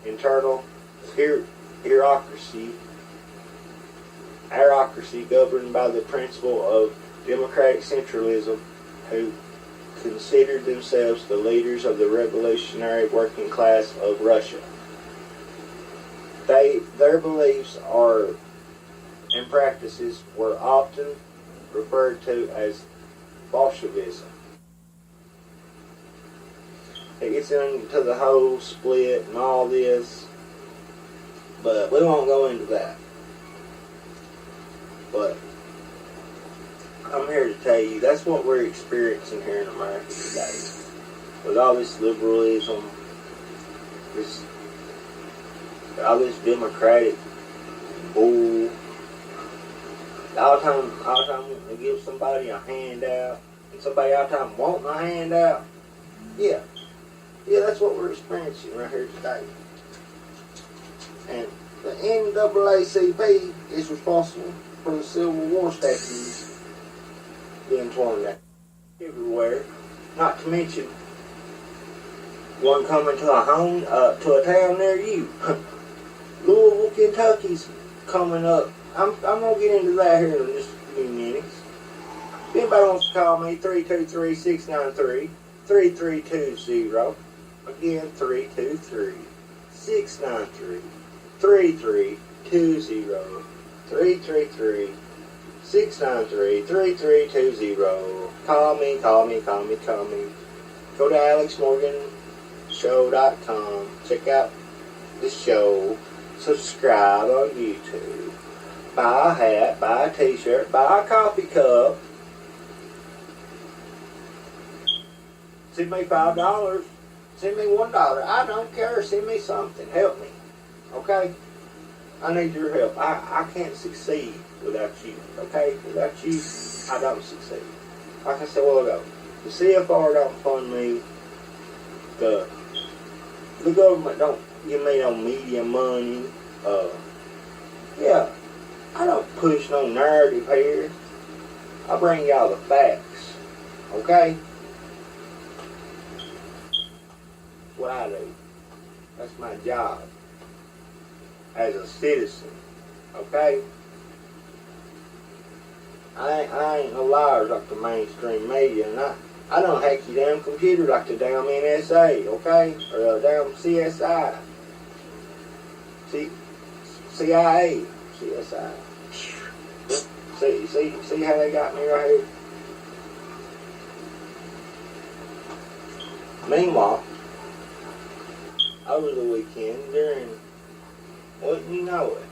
internal bureaucracy governed by the principle of democratic centralism, who considered themselves the leaders of the revolutionary working class of Russia. Their beliefs and practices were often referred to as Bolshevism. It gets into the whole split and all this, but we won't go into that. But I'm here to tell you that's what we're experiencing here in America today. With all this liberalism, all this democratic bull. All the time wanting to give somebody a handout, and somebody all the time wanting a handout. Yeah, that's what we're experiencing right here today. And the NAACP is responsible for the Civil War statues being torn down everywhere. Not to mention one coming to a town near you. Louisville, Kentucky's coming up. I'm gonna get into that here in just a few minutes. If anybody wants to call me, 323-693-3320. Again, 323-693-3320. 333-693-3320. Call me. Go to AlexMorganShow.com. Check out the show. Subscribe on YouTube. Buy a hat, buy a t-shirt, buy a coffee cup. Send me $5. Send me $1. I don't care. Send me something. Help me. Okay? I need your help. I can't succeed without you. Okay? Without you, I don't succeed. Like I said a while ago, the CFR don't fund me. The government don't give me no media money. I don't push no narrative here. I bring y'all the facts. Okay? That's what I do. That's my job as a citizen. Okay? I ain't no liars like the mainstream media, and I don't hack your damn computer like the damn NSA, okay? Or the damn CSI. CIA. CSI. See how they got me right here? Meanwhile, over the weekend, wouldn't you know it,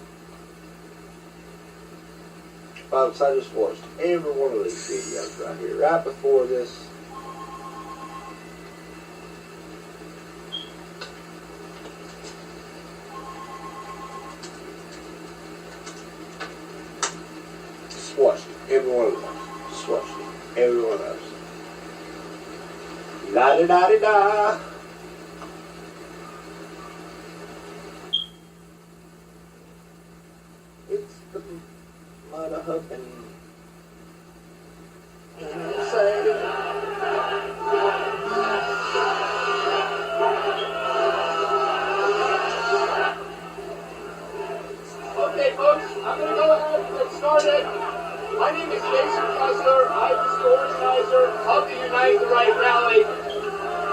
folks, I just watched every one of these videos right here, right before this. Just watched every one of those. Just watched every one of those. La-da-da-da-da. It's the mother huffing. Okay, folks, I'm going to go ahead and get started. My name is Jason Kessler. I'm the organizer of the Unite the Right rally.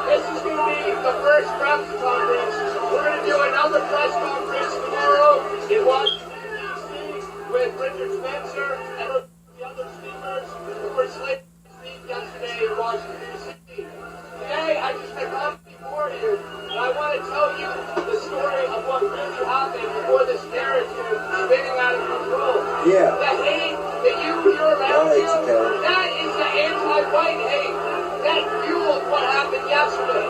This is going to be the first press conference. We're going to do another press conference tomorrow in Washington, D.C. with Richard Spencer and the other speakers who were slated to speak yesterday in Washington, D.C. Today, I just have come before you, and I want to tell you the story of what really happened before this narrative spinning out of control. Yeah. The hate that you hear around you, that is the anti-white hate. That fueled what happened yesterday.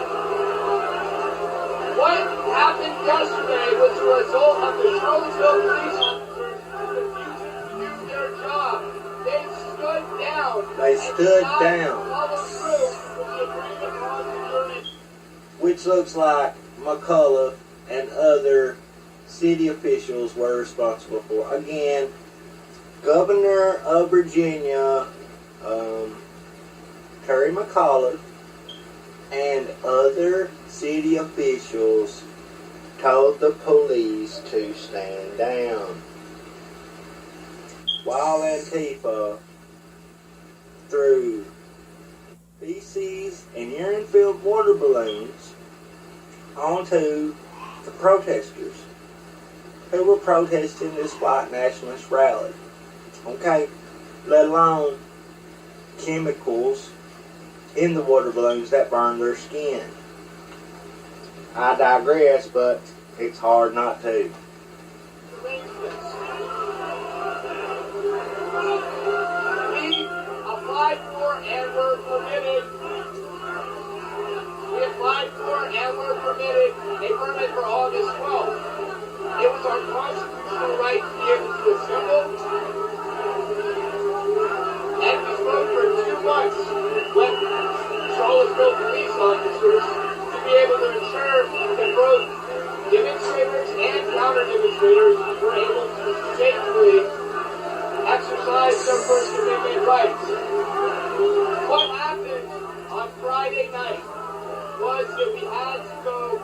What happened yesterday was the result of the Charlottesville police officers refusing to do their job. They stood down. They stood down. Follow through with the agreement on security. Which looks like McCullough and other city officials were responsible for. Again, Governor of Virginia, Terry McAuliffe, and other city officials told the police to stand down, while Antifa threw feces and urine-filled water balloons onto the protesters who were protesting this white nationalist rally. Okay? Let alone chemicals in the water balloons that burn their skin. I digress, but it's hard not to. We applied for and were permitted. We applied for and were permitted a permit for August 12th. It was our constitutional right to be able to assemble. And we spoke for 2 months with Charlottesville police officers to be able to ensure that both demonstrators and counter-demonstrators were able to safely exercise their First Amendment rights. What happened on Friday night was that we had to go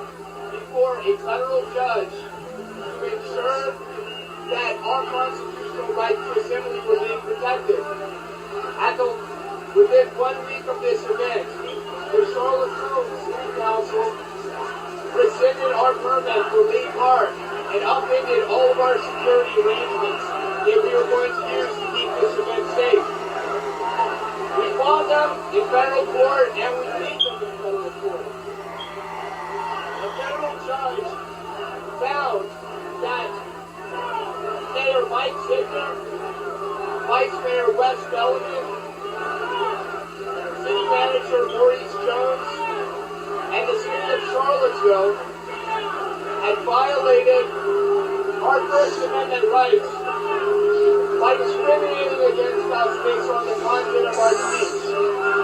before a federal judge to ensure that our constitutional right to assembly were being protected. Within 1 week of this event, the Charlottesville City Council rescinded our permit for Lee Park and upended all of our security arrangements that we were going to use to keep this event safe. We fought them in federal court and we beat them in federal court. The federal judge found that Mayor Mike Ziegler, Vice Mayor Wes Belligan, City Manager Maurice Jones, and the City of Charlottesville had violated our First Amendment rights by discriminating against us based on the content of our speech.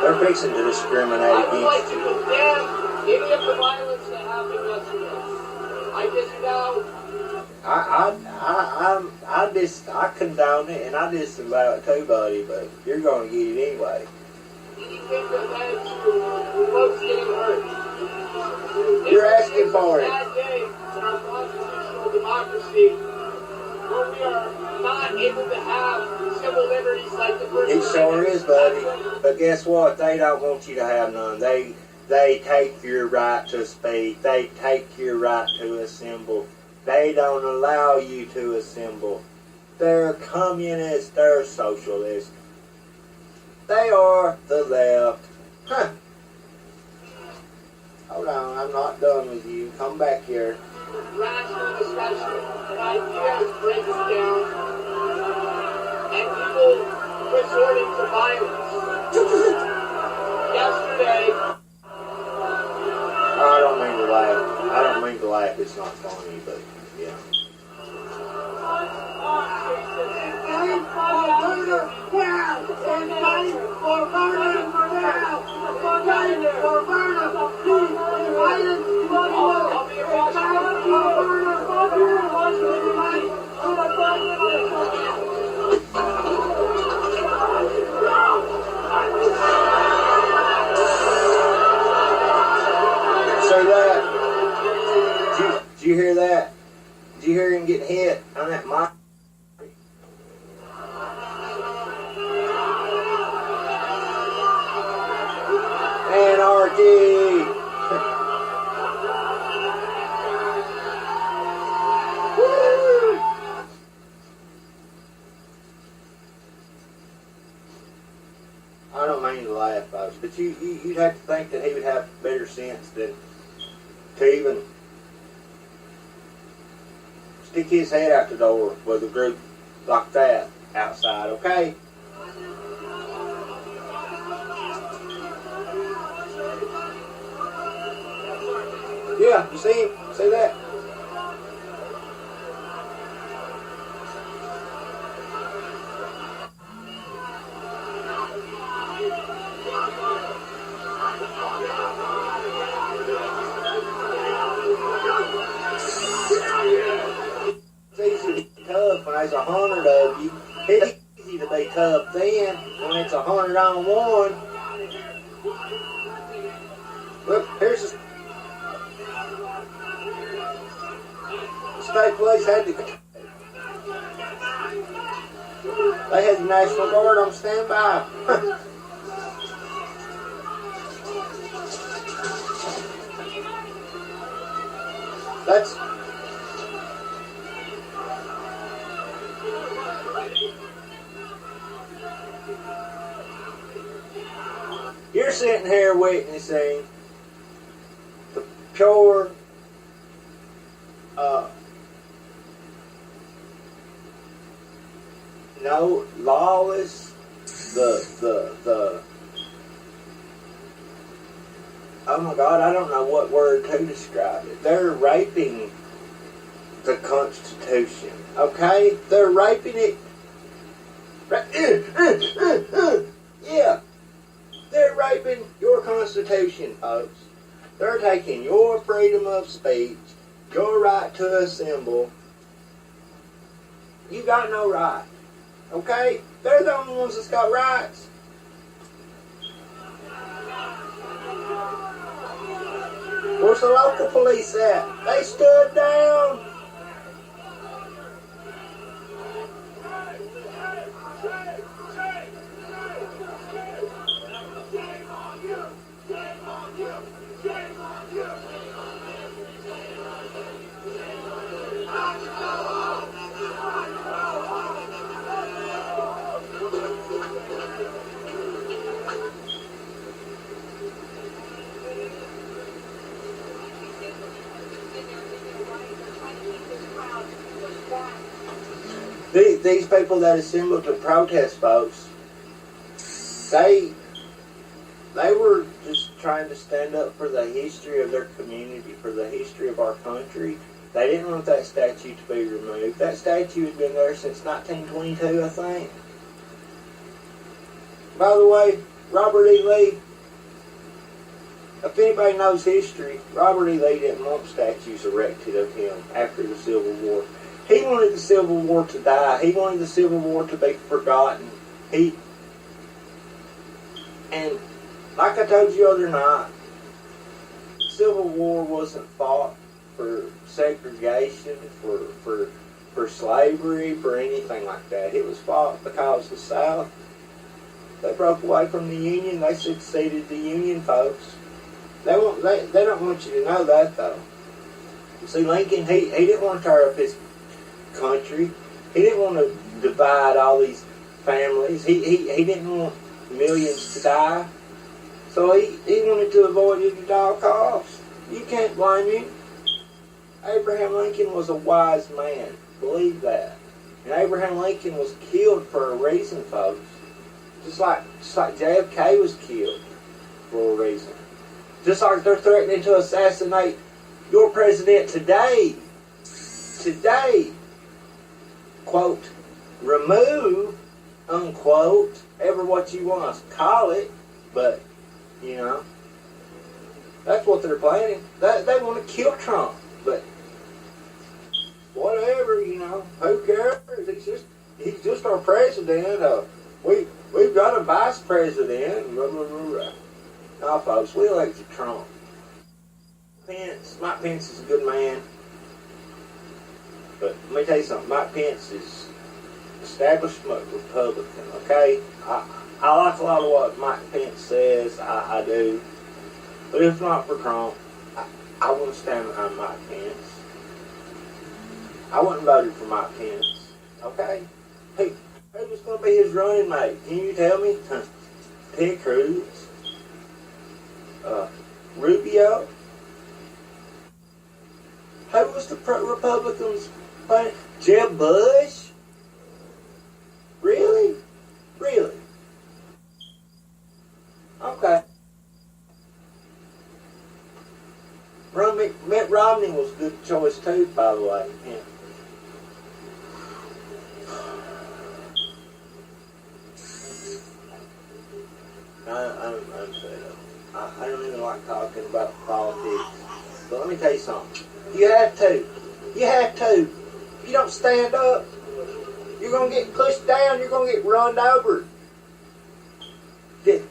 They're fixing to discriminate I would like against to you. condemn any of the violence that happened yesterday. I disavow. I condone it and I disavow it too, buddy, but you're going to get it anyway. Anything that led to folks getting hurt. You're asking for it. It's a bad day in our constitutional democracy where we are not able to have civil liberties like the First It sure Amendment. is, buddy. But guess what? They don't want you to have none. They take your right to speak. They take your right to assemble. They don't allow you to assemble. They're communists. They're socialists. They are the left. Huh. Hold on, I'm not done with you. Come back here. Rational discussion, an idea is breaking down, and people resorting to violence. Yesterday, I don't mean to laugh. I don't mean to laugh. It's not funny, but yeah. So that, did you hear that? Did you hear him get hit on that mic? Anarchy! I don't mean to laugh, folks, but you'd have to think that he would have better sense than to even stick his head out the door with a group like that outside, okay? Yeah, you see him? See that? It's easy to be tough when there's 100 of you. It's easy to be tough then when it's 100 on one. Look, here's the state police had to. They had the National Guard on standby. That's. You're sitting here witnessing the pure no lawless, the oh my God, I don't know what word to describe it. They're raping the Constitution, okay? They're raping it. Yeah, they're raping your Constitution, folks. They're taking your freedom of speech, your right to assemble. You got no right. Okay? They're the only ones that's got rights. Where's the local police at? They stood down. These people that assembled to protest, folks, they were just trying to stand up for the history of their community, for the history of our country. They didn't want that statue to be removed. That statue had been there since 1922, I think. By the way, Robert E. Lee, if anybody knows history, Robert E. Lee didn't want statues erected of him after the Civil War. He wanted the Civil War to die. He wanted the Civil War to be forgotten. And like I told you the other night, the Civil War wasn't fought for segregation, for slavery, for anything like that. It was fought because the South, they broke away from the Union. They succeeded the Union, folks. They don't want you to know that, though. See, Lincoln, he didn't want to tear up his country. He didn't want to divide all these families. He didn't want millions to die. So he wanted to avoid it at all costs. You can't blame him. Abraham Lincoln was a wise man. Believe that. And Abraham Lincoln was killed for a reason, folks. Just like JFK was killed for a reason. Just like they're threatening to assassinate your president today. Today. Quote, remove, unquote, ever what you want to call it. But, you know, that's what they're planning. They want to kill Trump. But whatever, you know, who cares? He's just our president. We've got a vice president. Blah, blah, blah, blah. No, folks, we elected Trump. Mike Pence is a good man. But let me tell you something. Mike Pence is establishment Republican, okay? I like a lot of what Mike Pence says. I do. But if not for Trump, I wouldn't stand behind Mike Pence. I wouldn't vote for Mike Pence, okay? Who was going to be his running mate? Can you tell me? Ted Cruz? Rubio? Who was the Republicans playing? Jeb Bush? Really? Really? Okay. Mitt Romney was a good choice too, by the way. Yeah. I'm fed up. I don't even like talking about politics. But let me tell you something. You have to. You have to. If you don't stand up, you're going to get pushed down. You're going to get run over. Did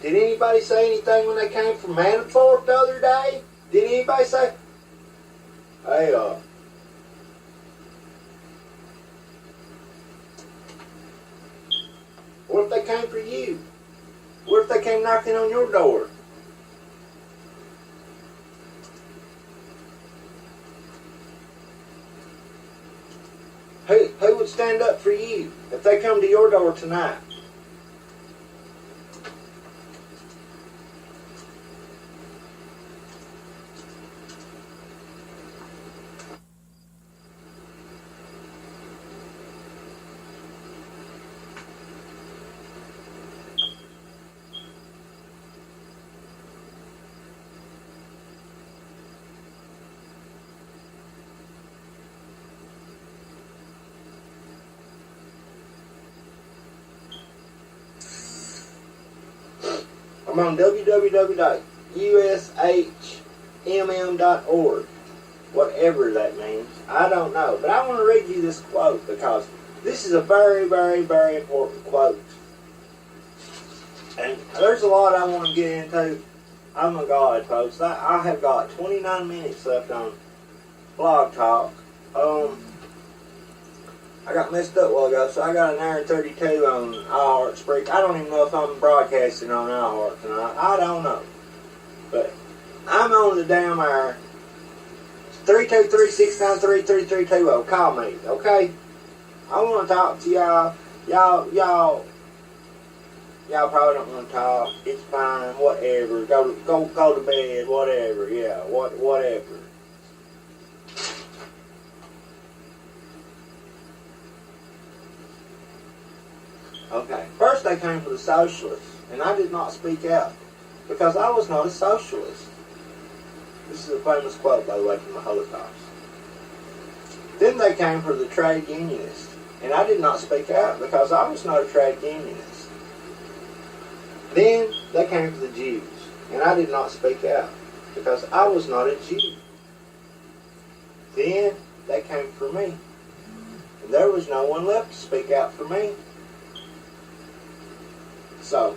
anybody say anything when they came from Manafort the other day? Did anybody say, hey, what if they came for you? What if they came knocking on your door? Who would stand up for you if they come to your door tonight? I'm on www.ushmm.org. Whatever that means. I don't know. But I want to read you this quote because this is a very, very, very important quote. And there's a lot I want to get into. Oh my God, folks. I have got 29 minutes left on Blog Talk. I got messed up a while ago, so I got an hour and 32 on iHeart Spreak. I don't even know if I'm broadcasting on iHeart tonight. I don't know. But I'm on the damn hour. 323-693-3320. Call me, okay? I want to talk to y'all. Y'all probably don't want to talk. It's fine, whatever. Go to bed, whatever. Yeah, whatever. Okay, first they came for the socialists, and I did not speak out, because I was not a socialist. This is a famous quote, by the way, from the Holocaust. Then they came for the trade unionists, and I did not speak out, because I was not a trade unionist. Then they came for the Jews, and I did not speak out, because I was not a Jew. Then they came for me, and there was no one left to speak out for me. So,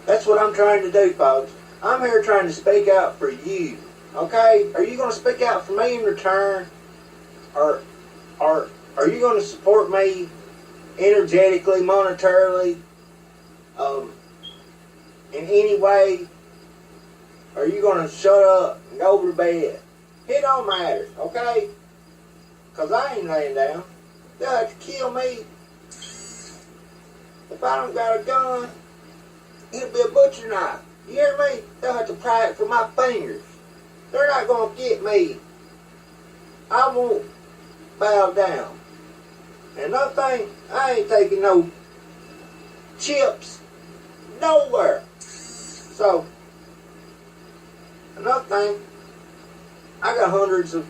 that's what I'm trying to do, folks. I'm here trying to speak out for you. Okay? Are you going to speak out for me in return? Or are you going to support me energetically, monetarily, in any way? Or are you going to shut up and go to bed? It don't matter, okay? Because I ain't laying down. They'll have to kill me. If I don't got a gun, it'll be a butcher knife. You hear me? They'll have to pry it from my fingers. They're not going to get me. I won't bow down. And another thing, I ain't taking no chips nowhere. So, another thing, I got hundreds of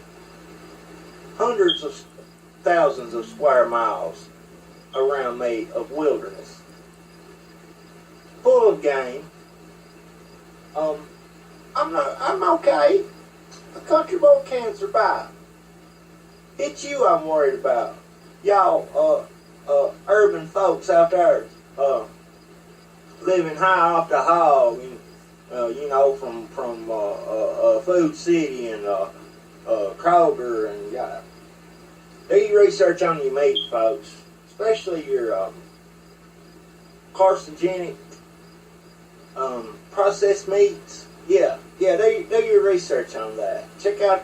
thousands of square miles around me of wilderness, full of game. I'm okay. A country boy can survive. It's you I'm worried about. Y'all, urban folks out there, living high off the hog, you know, from Food City and Kroger, and do your research on your meat, folks, especially your carcinogenic processed meats. Yeah, do your research on that. Check out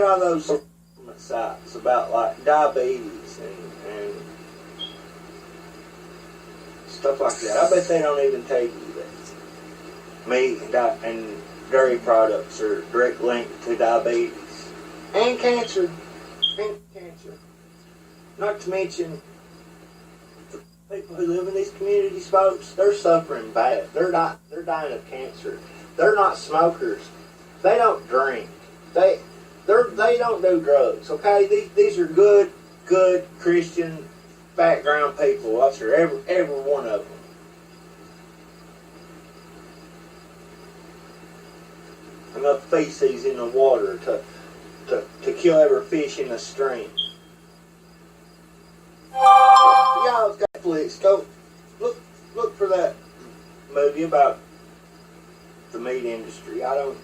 all those supplement sites about like diabetes and stuff like that. I bet they don't even tell you that meat and dairy products are direct linked to diabetes and cancer. Not to mention the people who live in these communities, folks. They're suffering bad. They're dying of cancer. They're not smokers. They don't drink. They don't do drugs. Okay, these are good Christian background people. I'm sure every one of them. Enough feces in the water to kill every fish in the stream. Y'all got Netflix. Go look for that movie about the meat industry. I don't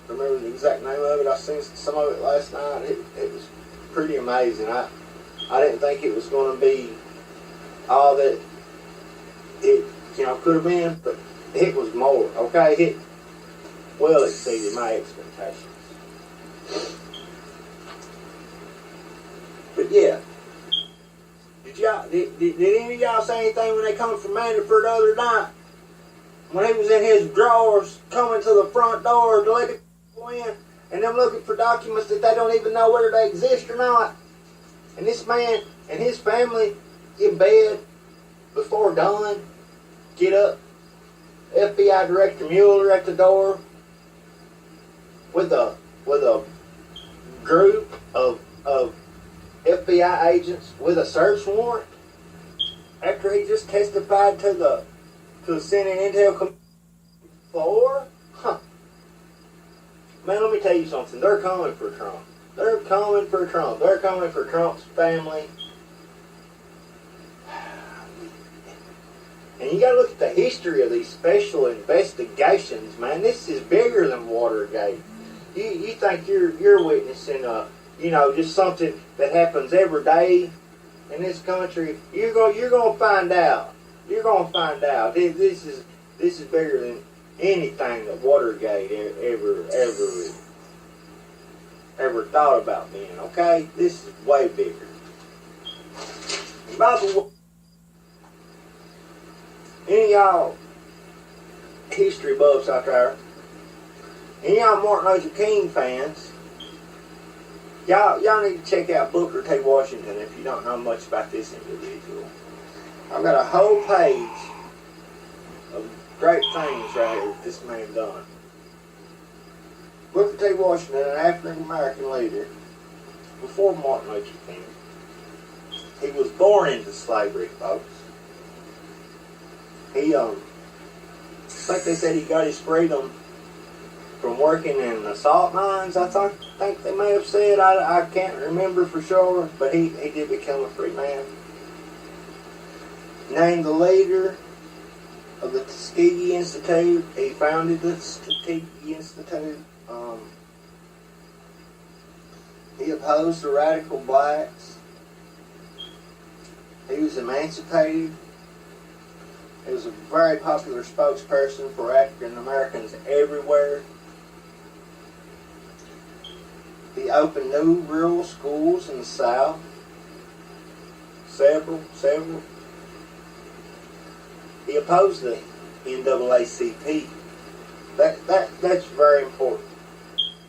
remember the exact name of it. I seen some of it last night. It was pretty amazing. I didn't think it was going to be all that it could have been, but it was more. Okay, it well exceeded my expectations. But yeah, did any of y'all say anything when they come from Mandipur the other night? When he was in his drawers coming to the front door to let people in, and them looking for documents that they don't even know whether they exist or not. And this man and his family in bed before dawn, get up, FBI Director Mueller at the door with a group of FBI agents with a search warrant after he just testified to the Senate Intel Committee floor. Man, let me tell you something. They're coming for Trump. They're coming for Trump. They're coming for Trump's family. And you got to look at the history of these special investigations, man. This is bigger than Watergate. You think you're witnessing just something that happens every day in this country? You're going to find out. You're going to find out. This is bigger than anything that Watergate ever thought about being. Okay, this is way bigger. And by the way, any of y'all history buffs out there, any of y'all Martin Luther King fans, y'all need to check out Booker T. Washington if you don't know much about this individual. I've got a whole page of great things right here that this man done. Booker T. Washington, an African American leader, before Martin Luther King. He was born into slavery, folks. Like they said, he got his freedom from working in the salt mines. I think they may have said. I can't remember for sure, but he did become a free man. Named the leader of the Tuskegee Institute. He founded the Tuskegee Institute. He opposed the radical blacks. He was emancipated. He was a very popular spokesperson for African Americans everywhere. He opened new rural schools in the South. Several. He opposed the NAACP. That's very important.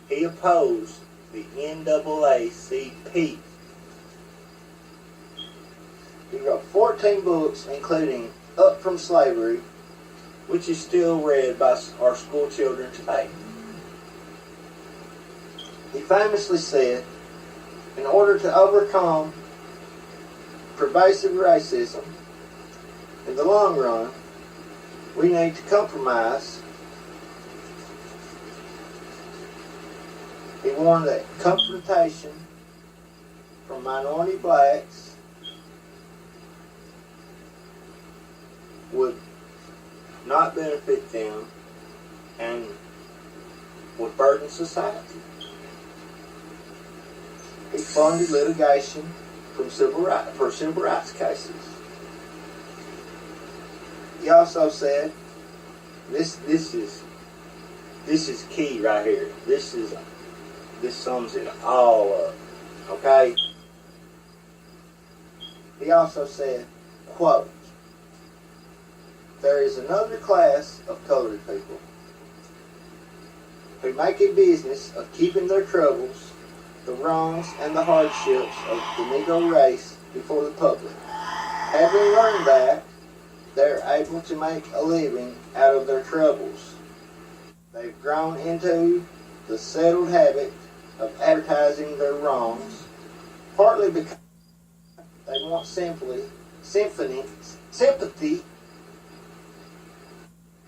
He opposed the NAACP. He wrote 14 books, including Up From Slavery, which is still read by our school children today. He famously said, in order to overcome pervasive racism, in the long run, we need to compromise. He warned that confrontation from minority blacks would not benefit them and would burden society. He funded litigation for civil rights cases. He also said, this is key right here. This sums it all up. Okay? He also said, quote, there is another class of colored people who make a business of keeping their troubles, the wrongs, and the hardships of the Negro race before the public. Having learned that, they're able to make a living out of their troubles. They've grown into the settled habit of advertising their wrongs, partly because they want sympathy,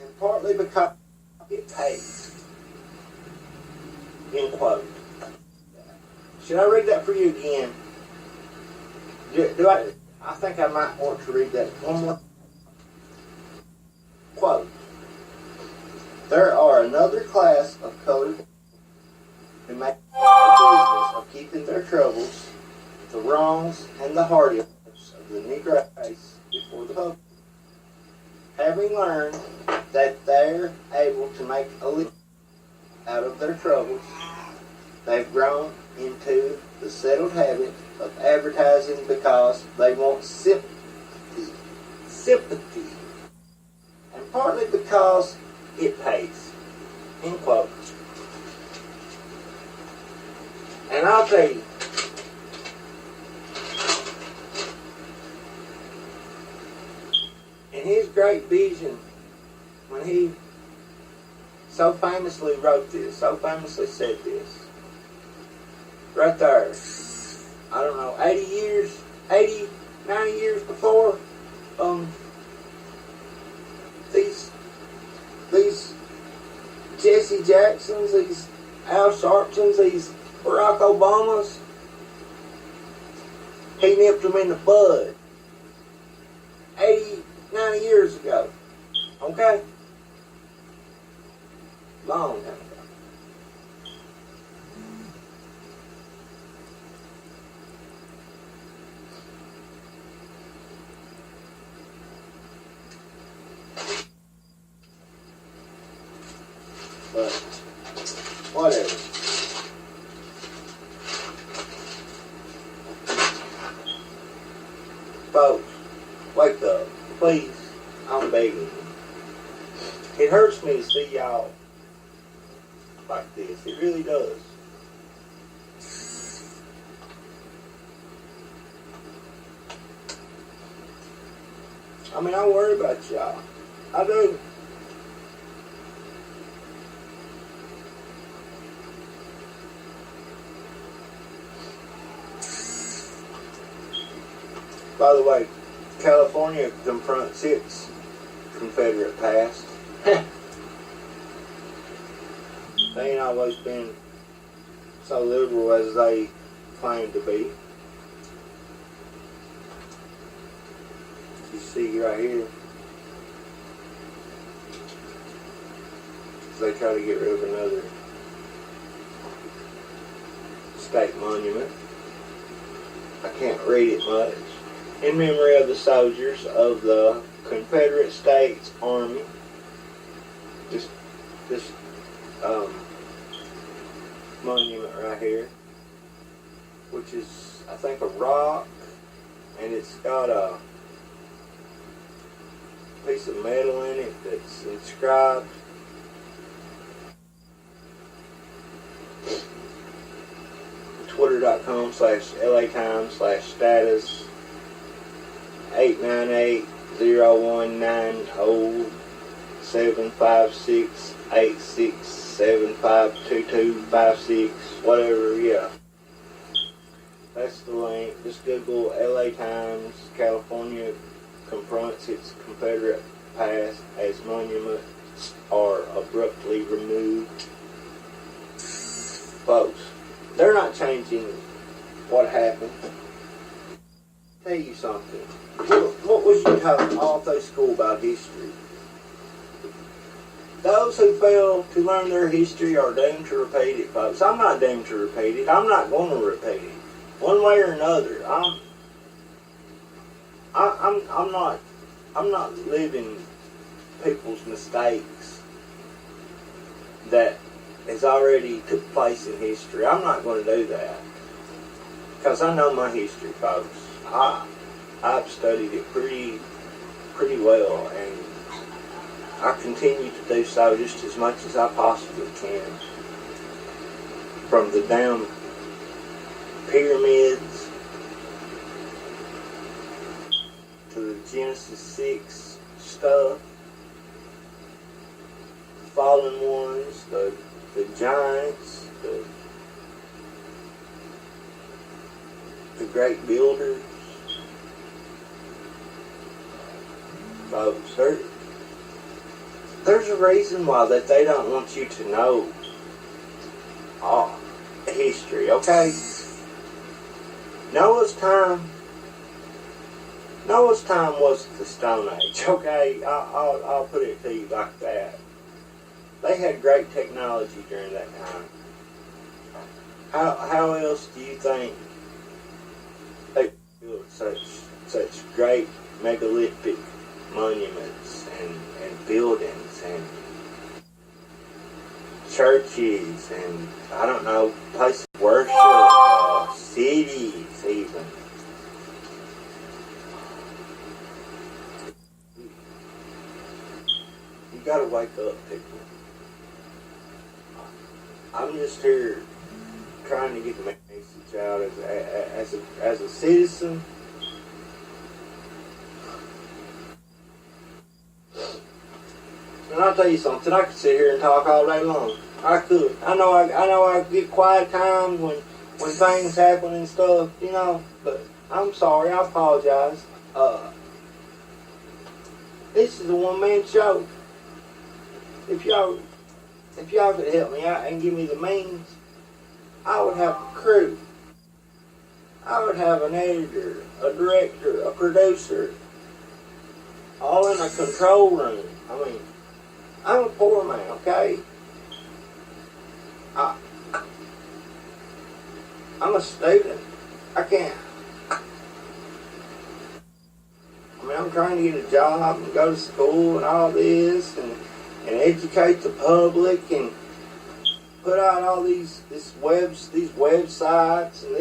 and partly because it pays. End quote. Should I read that for you again? I think I might want to read that one more. Quote, there are another class of colored people who make a business of keeping their troubles, the wrongs, and the hardships of the Negro race before the public. Having learned that they're able to make a living out of their troubles, they've grown into the settled habit of advertising because they want sympathy, and partly because it pays. End quote. And I'll tell you, in his great vision, when he so famously wrote this, so famously said this, right there, I don't know, 90 years before, these Jesse Jacksons, these Al Sharptons, these Barack Obamas, he nipped them in the bud 90 years ago. Okay? Long time ago. But, whatever. Folks, wake up. Please, I'm begging you. It hurts me to see y'all like this. It really does. I mean, I worry about y'all. I do. By the way, California confronts its Confederate past. They ain't always been so liberal as they claim to be. You see right here, they try to get rid of another state monument. I can't read it much. In memory of the soldiers of the Confederate States Army. This monument right here, which is, I think, a rock, and it's got piece of metal in it that's inscribed. Twitter.com/LATimes/status 898-019-756-86752256, whatever, yeah. That's the link. Just Google LA Times, California confronts its Confederate past as monuments are abruptly removed. Folks, they're not changing what happened. Tell you something. What was you taught all through school about history? Those who fail to learn their history are doomed to repeat it, folks. I'm not doomed to repeat it. I'm not going to repeat it. One way or another. I'm not living people's mistakes that has already took place in history. I'm not going to do that. Because I know my history, folks. I've studied it pretty well, and I continue to do so just as much as I possibly can. From the damn pyramids to the Genesis 6 stuff, the fallen ones, the giants, the great builders. Folks, there's a reason why that they don't want you to know history, okay? Noah's time was the Stone Age, okay? I'll put it to you like that. They had great technology during that time. How else do you think they built such great megalithic monuments and buildings and churches and, I don't know, places of worship, cities even? You gotta wake up, people. I'm just here trying to get the message out as a citizen. And I'll tell you something, I could sit here and talk all day long. I could. I know I get quiet times when things happen and stuff, you know, but I'm sorry, I apologize. This is a one-man show. If y'all could help me out and give me the means, I would have a crew. I would have an editor, a director, a producer, all in a control room. I mean, I'm a poor man, okay? I'm a student. I can't. I mean, I'm trying to get a job and go to school and all this and educate the public and put out all these websites and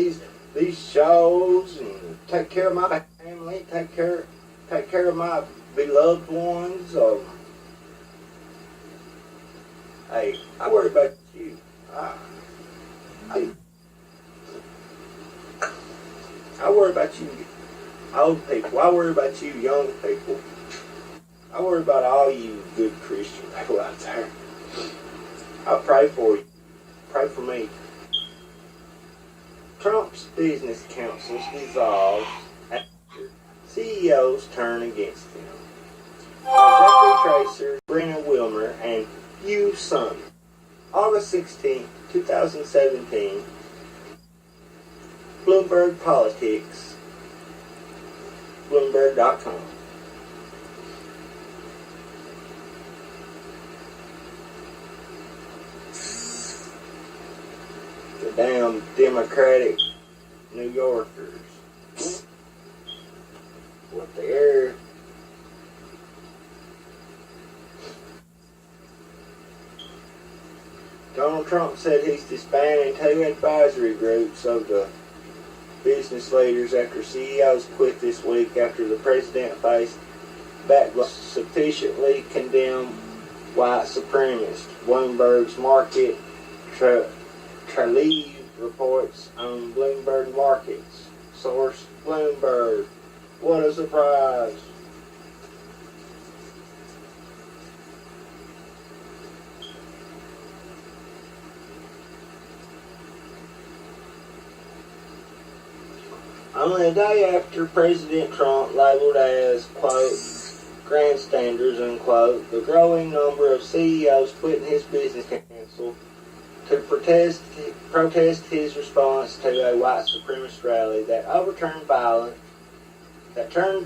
these shows and take care of my family, take care of my beloved ones. Hey, I worry about you. I worry about you old people. I worry about you young people. I worry about all you good Christian people out there. I pray for you. Pray for me. Trump's business councils dissolved after CEOs turn against him. Zachary Tracer, Brenna Wilmer, and Hugh Sun. August 16, 2017. Bloomberg Politics. Bloomberg.com. The damn Democratic New Yorkers. What the air. Donald Trump said he's disbanding 2 advisory groups of the business leaders after CEOs quit this week after the president faced backlash sufficiently condemn white supremacists. Bloomberg's Market Traleave reports on Bloomberg Markets. Source Bloomberg. What a surprise. Only a day after President Trump labeled as, quote, grandstanders, unquote, the growing number of CEOs quitting his business council to protest his response to a white supremacist rally that turned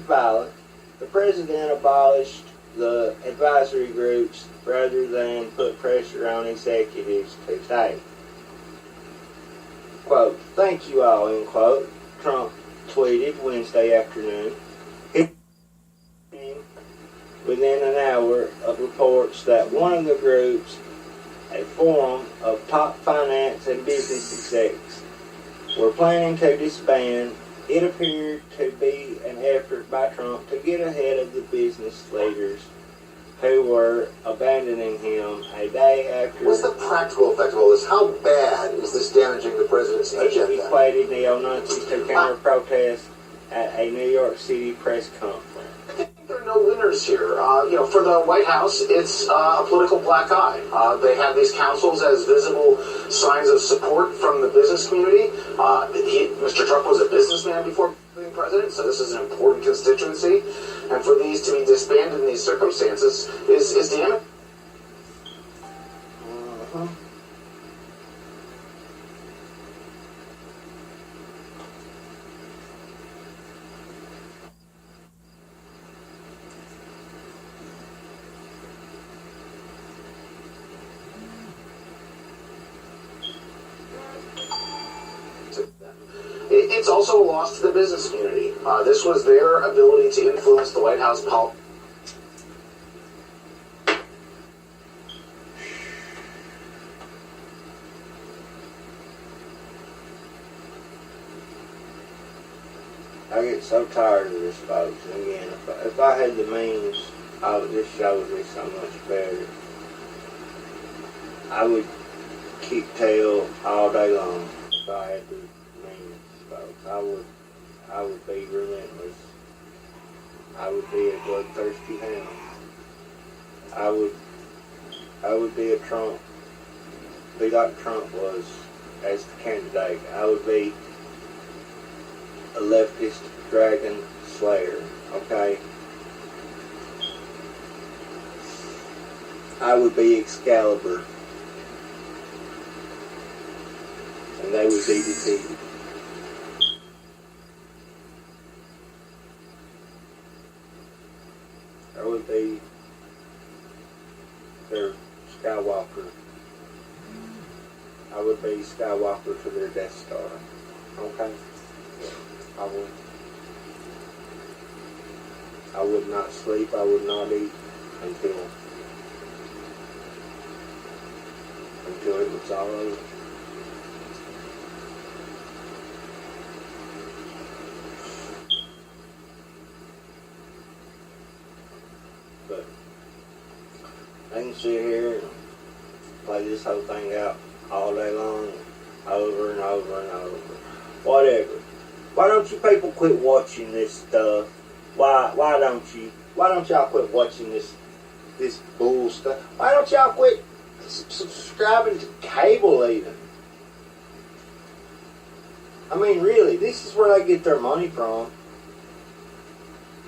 violent, the president abolished the advisory groups rather than put pressure on executives to take. Quote, thank you all, end quote, Trump tweeted Wednesday afternoon. Within an hour of reports that one of the groups, a forum of top finance and business execs, were planning to disband. It appeared to be an effort by Trump to get ahead of the business leaders who were abandoning him a day after. What's the practical effect of all this? How bad is this damaging the president's agenda? He equated neo-Nazis to counter-protest at a New York City press conference. There are no winners here. For the White House, it's a political black eye. They have these councils as visible signs of support from the business community. Mr. Trump was a businessman before being president, so this is an important constituency. And for these to be disbanded in these circumstances is damaging. It's also a loss to the business community. This was their ability to influence the White House policy. I get so tired of this, folks. And again, if I had the means, this show would be so much better. I would keep tail all day long if I had the means, folks. I would be relentless. I would be a bloodthirsty hound. I would be be like Trump was as the candidate. I would be a leftist dragon slayer, okay? I would be Excalibur. And they would be defeated. I would be their Skywalker. I would be Skywalker for their Death Star. Okay? I would not sleep, I would not eat until it was all over. But I can sit here and play this whole thing out all day long, over and over and over. Whatever. Why don't you people quit watching this stuff? Why don't y'all quit watching this bull stuff? Why don't y'all quit subscribing to cable even? I mean, really, this is where they get their money from.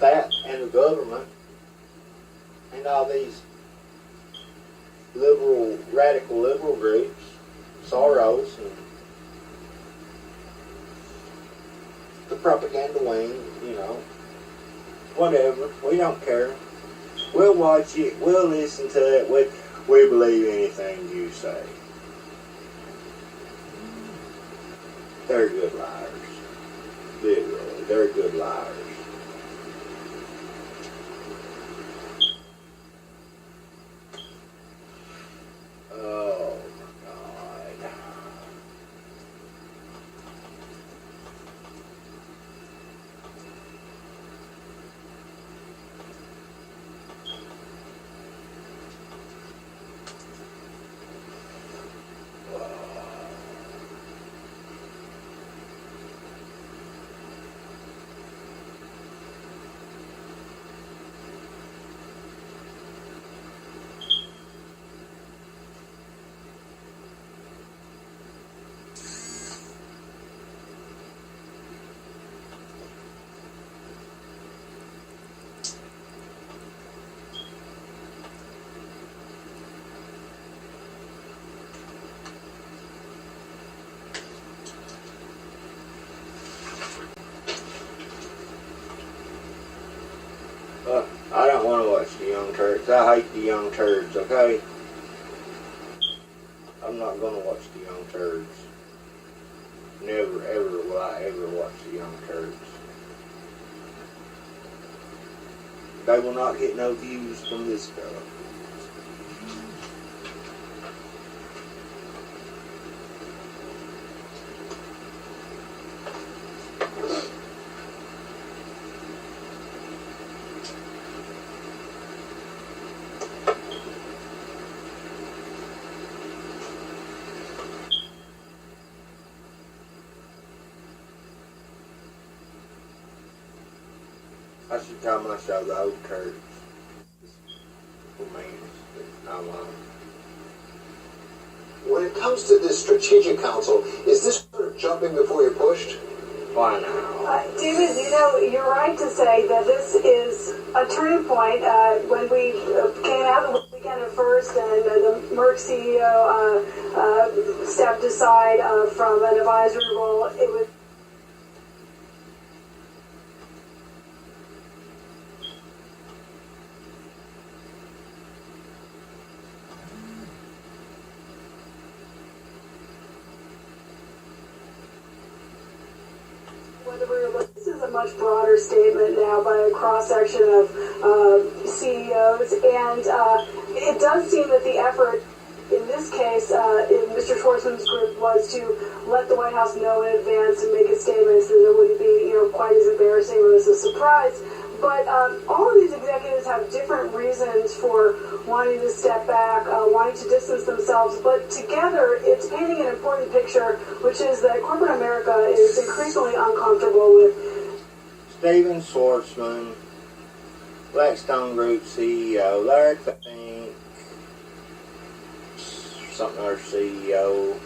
That and the government and all these radical liberal groups, Soros and the propaganda wing, whatever. We don't care. We'll watch it. We'll listen to it. We believe anything you say. They're good liars. Literally, they're good liars. Oh my God. Young Turks. I hate the Young Turks, okay? I'm not gonna watch the Young Turks. Never, ever will I ever watch the Young Turks. They will not get no views from this fella. I should call my show the Old Turks. For me, I'm When it comes to this strategic council, is this sort of jumping before you're pushed? Why now? David, you're right to say that this is a turning point. When we came out the weekend at first and the Merck CEO stepped aside from an advisory role, it was this is a much broader statement now by a cross-section of CEOs, and it does seem that the effort in this case, in Mr. Schwartzman's group, was to let the White House know in advance and make a statement so that it wouldn't be, quite as embarrassing or as a surprise. But all of these executives have different reasons for wanting to step back, wanting to distance themselves, but together it's painting an important picture, which is that corporate America is increasingly uncomfortable with Steven Schwartzman, Blackstone Group CEO, Larry Fink, something other CEO,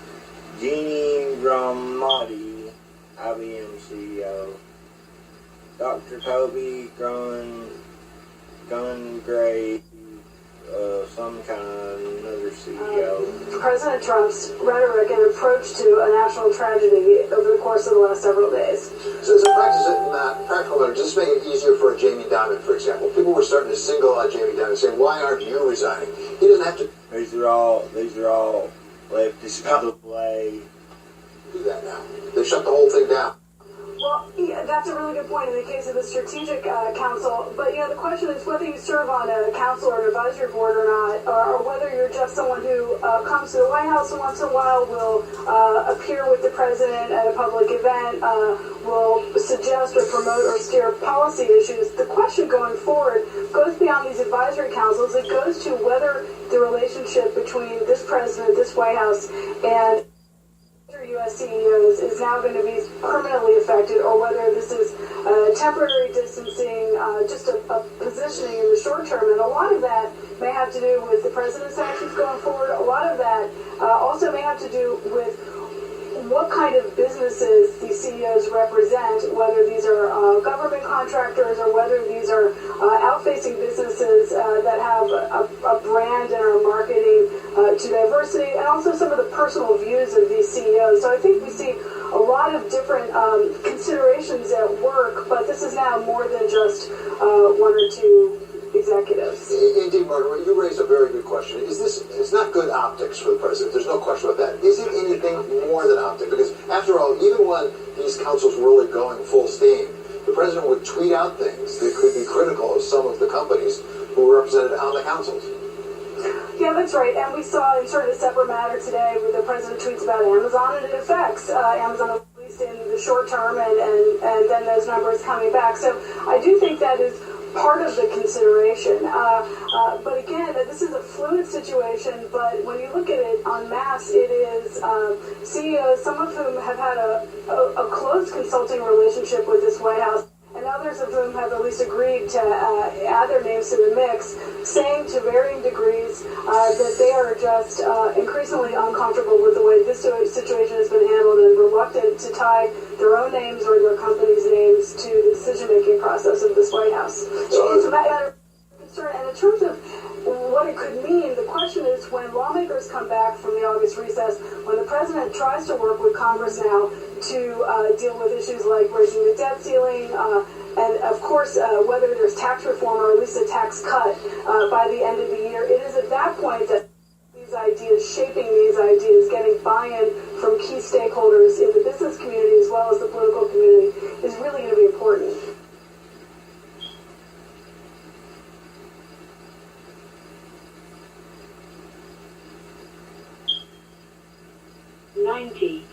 Jeannie Ramadi, IBM CEO, Dr. Toby Gungray, some kind of another CEO. President Trump's rhetoric and approach to a national tragedy over the course of the last several days. So as a practical matter, just make it easier for Jamie Dimon, for example. People were starting to single out Jamie Dimon, saying, "Why aren't you resigning?" He doesn't have to. These are all leftists by the way. Do that now. They shut the whole thing down. Well, yeah, that's a really good point in the case of the Strategic Council. But, the question is whether you serve on a council or an advisory board or not, or whether you're just someone who comes to the White House and once in a while will appear with the president at a public event, will suggest or promote or steer policy issues. The question going forward goes beyond these advisory councils. It goes to whether the relationship between this president, this White House, and U.S. CEOs is now going to be permanently affected, or whether this is temporary distancing, just a positioning in the short term. And a lot of that may have to do with the president's actions going forward. A lot of that also may have to do with what kind of businesses these CEOs represent, whether these are government contractors or whether these are out-facing businesses that have a brand and are marketing to diversity, and also some of the personal views of these CEOs. So I think we see a lot of different considerations at work, but this is now more than just one or two executives. Indeed, Margaret, you raised a very good question. It's not good optics for the president. There's no question about that. Is it anything more than optics? Because after all, even when these councils were really going full steam, the president would tweet out things that could be critical of some of the companies who were represented on the councils. Yeah, that's right. And we saw in sort of a separate matter today where the president tweets about Amazon, and it affects Amazon, at least in the short term, and then those numbers coming back. So I do think that is part of the consideration. But again, this is a fluid situation, but when you look at it en masse, it is CEOs, some of whom have had a close consulting relationship with this White House, and others of whom have at least agreed to add their names to the mix, saying to varying degrees that they are just increasingly uncomfortable with the way this situation has been handled and reluctant to tie their own names or their company's names to the decision-making process of this White House. It's a matter of concern. And in terms of what it could mean, the question is when lawmakers come back from the August recess, when the president tries to work with Congress now to deal with issues like raising the debt ceiling, and of course whether there's tax reform or at least a tax cut by the end of the year, it is at that point that these ideas, shaping these ideas, getting buy-in from key stakeholders in the business community as well as the political community is really going to be important.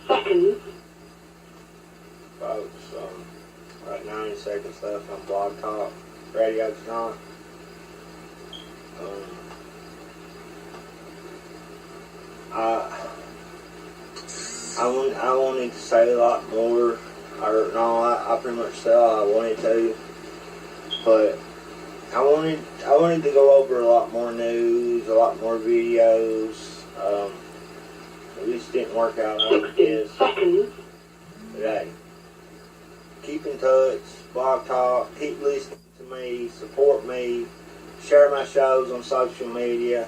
seconds. Folks, right 90 seconds left on Blog Talk Radio tonight. I wanted to say a lot more. I pretty much said all I wanted to, but I wanted to go over a lot more news, a lot more videos. It just didn't work out. 60 seconds. But hey, keep in touch, Blog Talk, keep listening to me, support me, share my shows on social media.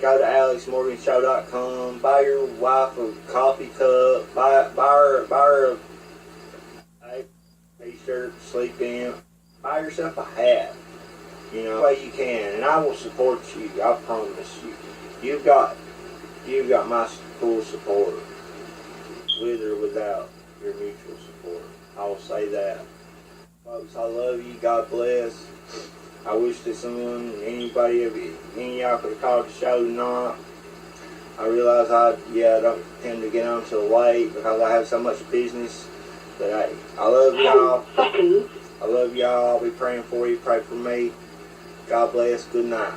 Go to alexmorganshow.com, buy your wife a coffee cup, buy her a t-shirt to sleep in, buy yourself a hat, the way you can, and I will support you, I promise you. You've got my full support, with or without your mutual support. I will say that. Folks, I love you, God bless. I wish that any of y'all could have called the show tonight. I realize I don't tend to get on till late because I have so much business. But hey, I love y'all. I love y'all. I'll be praying for you. Pray for me. God bless. Good night.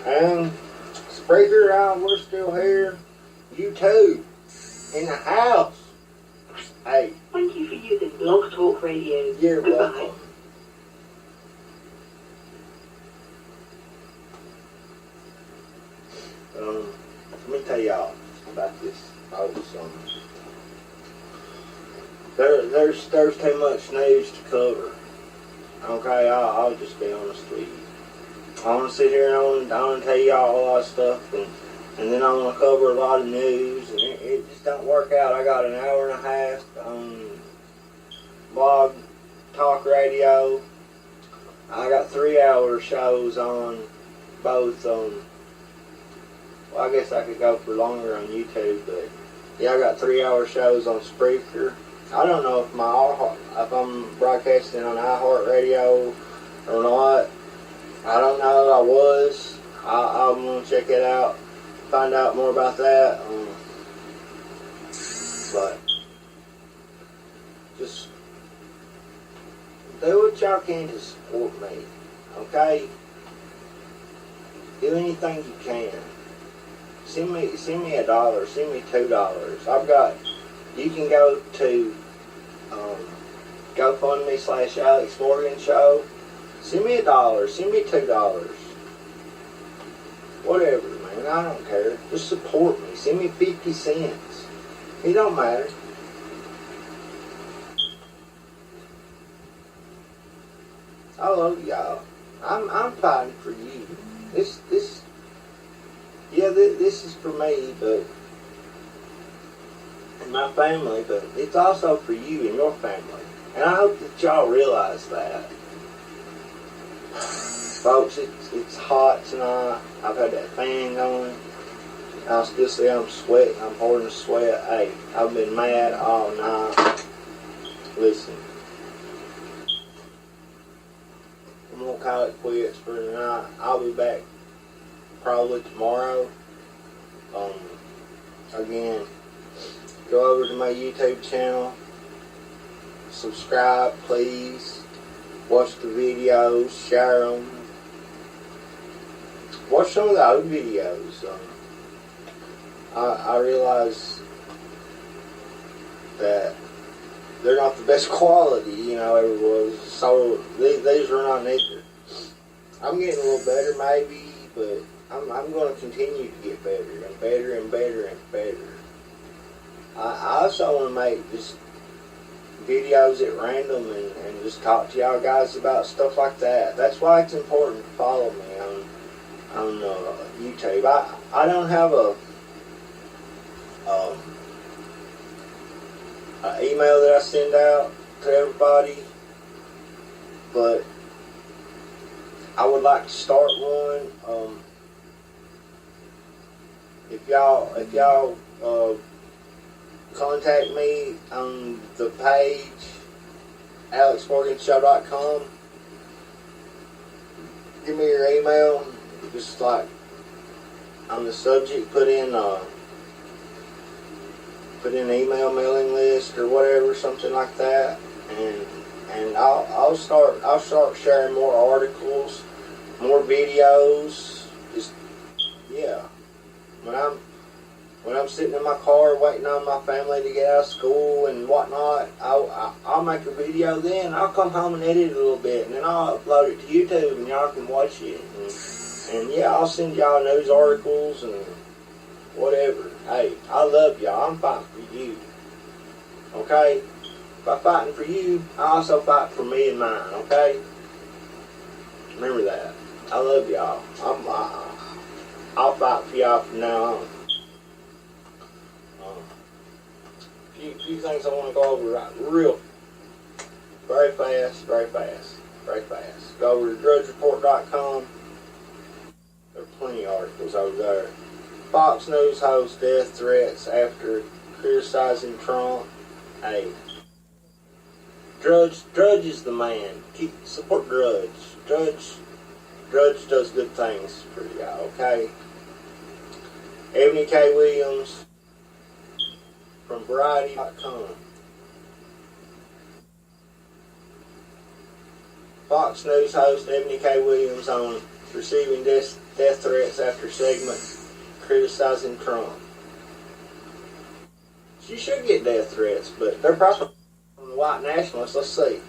And Spreaker, we're still here. YouTube in the house. Hey. Thank you for using Blog Talk Radio. You're welcome. Let me tell y'all about this. There's too much news to cover. Okay, I'll just be honest with you. I want to sit here and I want to tell y'all a lot of stuff, and then I want to cover a lot of news, and it just don't work out. I got an hour and a half on Blog Talk Radio. I got 3-hour shows on both. Well, I guess I could go for longer on YouTube, but yeah, I got 3-hour shows on Spreaker. I don't know if I'm broadcasting on iHeartRadio or not. I don't know. I was. I'm gonna check it out, find out more about that. But just do what y'all can to support me, okay? Do anything you can. Send me $1, send me $2. You can go to GoFundMe /Alex Morgan Show. Send me $1, send me $2. Whatever, man, I don't care. Just support me. Send me 50 cents. It don't matter. I love y'all. I'm fighting for you. This is for me, but and my family, but it's also for you and your family. And I hope that y'all realize that. Folks, it's hot tonight. I've had that fan going. I'll still see I'm sweating. I'm pouring the sweat. Hey, I've been mad all night. Listen. I'm going to call it quits for tonight. I'll be back probably tomorrow. Again, go over to my YouTube channel. Subscribe, please. Watch the videos. Share them. Watch some of the old videos. I realize that they're not the best quality, ever was. So these are not neither. I'm getting a little better, maybe, but I'm going to continue to get better and better and better and better. I also want to make just videos at random and just talk to y'all guys about stuff like that. That's why it's important to follow me on YouTube. I don't have a email that I send out to everybody, but I would like to start one. If y'all contact me on the page alexmorganshow.com, give me your email, just like on the subject, put in email mailing list or whatever, something like that, and I'll start sharing more articles, more videos. Just when I'm sitting in my car waiting on my family to get out of school and whatnot, I'll make a video then. I'll come home and edit it a little bit, and then I'll upload it to YouTube and y'all can watch it. And I'll send y'all news articles and whatever. Hey, I love y'all. I'm fighting for you. Okay? If I'm fighting for you, I also fight for me and mine. Okay? Remember that. I love y'all. I'll fight for y'all from now on. Few things I want to go over very fast. Go over to drudgereport.com. There are plenty of articles over there. Fox News host death threats after criticizing Trump. Hey, Drudge is the man. Support Drudge. Drudge does good things for y'all, okay? Ebony K. Williams from Variety.com. Fox News host Ebony K. Williams on receiving death threats after segment criticizing Trump. She should get death threats, but they're probably from the white nationalists. Let's see.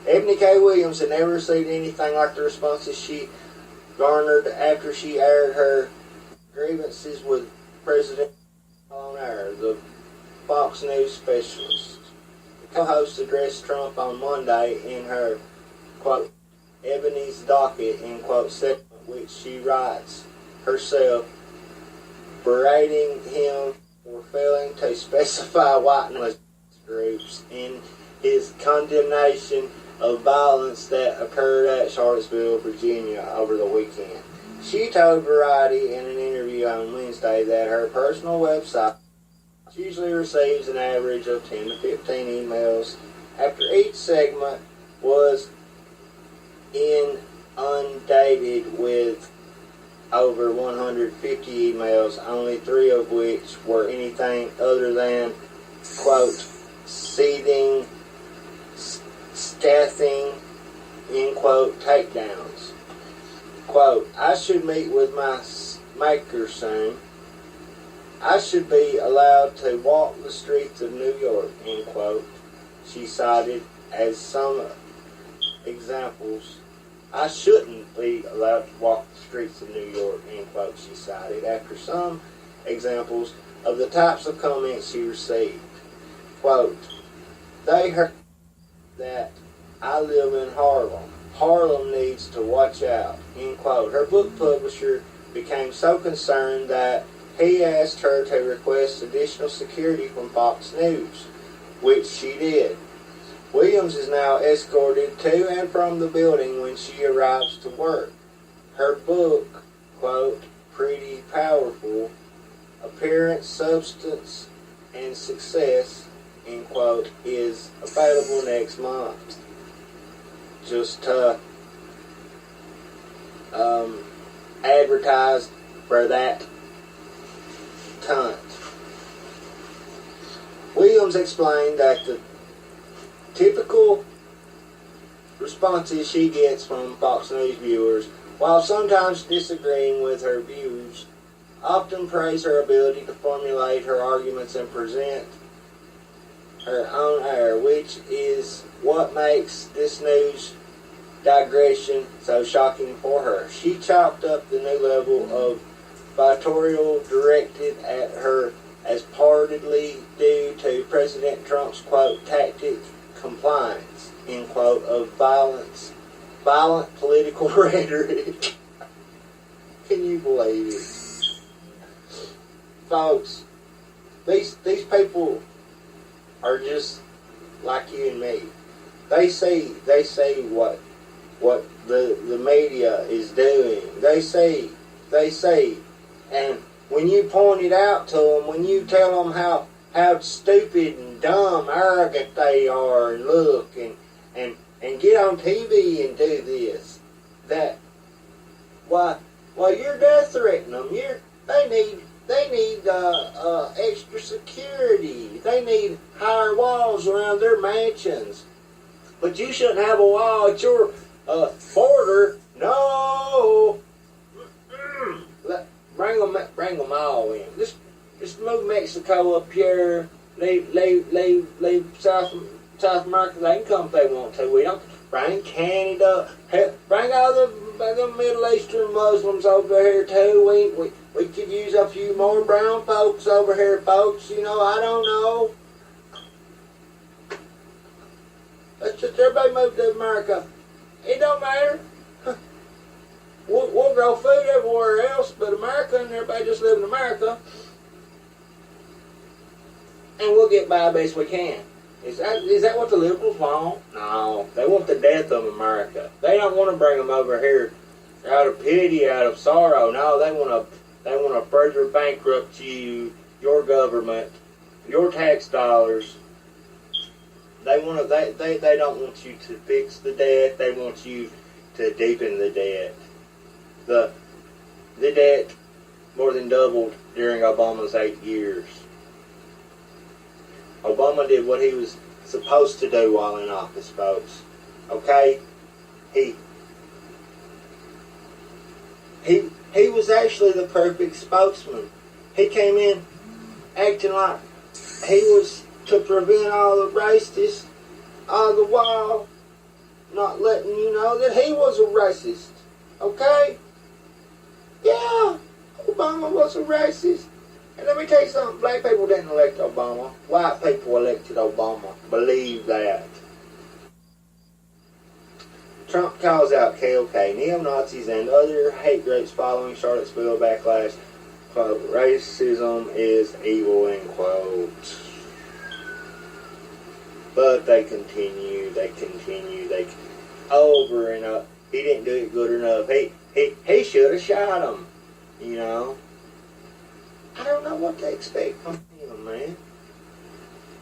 Ebony K. Williams had never received anything like the responses she garnered after she aired her grievances with President on air. The Fox News specialist. The co-host addressed Trump on Monday in her, quote, Ebony's docket, in quote, segment, which she writes herself, berating him for failing to specify white nationalist groups in his condemnation of violence that occurred at Charlottesville, Virginia over the weekend. She told Variety in an interview on Wednesday that her personal website usually receives an average of 10 to 15 emails after each segment was inundated with over 150 emails, only 3 of which were anything other than, quote, seething, scathing, end quote, takedowns. Quote, I should meet with my maker soon. I should be allowed to walk the streets of New York, end quote. She cited as some examples. I shouldn't be allowed to walk the streets of New York, end quote, she cited, after some examples of the types of comments she received. Quote, they heard that I live in Harlem. Harlem needs to watch out, end quote. Her book publisher became so concerned that he asked her to request additional security from Fox News, which she did. Williams is now escorted to and from the building when she arrives to work. Her book, quote, Pretty Powerful, Appearance, Substance, and Success, end quote, is available next month. Just advertised for that cunt. Williams explained that the typical responses she gets from Fox News viewers, while sometimes disagreeing with her views, often praise her ability to formulate her arguments and present her own air, which is what makes this news digression so shocking for her. She chalked up the new level of vitriol directed at her as partly due to President Trump's, quote, tactic compliance, end quote, of violent political rhetoric. Can you believe it? Folks, these people are just like you and me. They say what the media is doing. They say, and when you point it out to them, when you tell them how stupid and dumb, arrogant they are, and look, and get on TV and do this, that, well, you're death threatening them. They need extra security. They need higher walls around their mansions. But you shouldn't have a wall at your border. No. Bring them all in. Just move Mexico up here. Leave South America. They can come if they want to. We don't. Bring Canada. Bring all the Middle Eastern Muslims over here too. We could use a few more brown folks over here, folks. You know, I don't know. Let's just everybody move to America. It don't matter. We'll grow food everywhere else but America, and everybody just live in America. And we'll get by best we can. Is that what the liberals want? No. They want the death of America. They don't want to bring them over here out of pity, out of sorrow. No, they want to further bankrupt you, your government, your tax dollars. They don't want you to fix the debt. They want you to deepen the debt. The debt more than doubled during Obama's 8 years. Obama did what he was supposed to do while in office, folks. Okay? He was actually the perfect spokesman. He came in acting like he was to prevent all the racists, all the while not letting you know that he was a racist. Okay? Yeah, Obama was a racist. And let me tell you something, black people didn't elect Obama. White people elected Obama. Believe that. Trump calls out KKK, neo-Nazis, and other hate groups following Charlottesville backlash. Quote, racism is evil, end quote. But they continue, over and up. He didn't do it good enough. He should have shot him, you know. I don't know what to expect from him, man.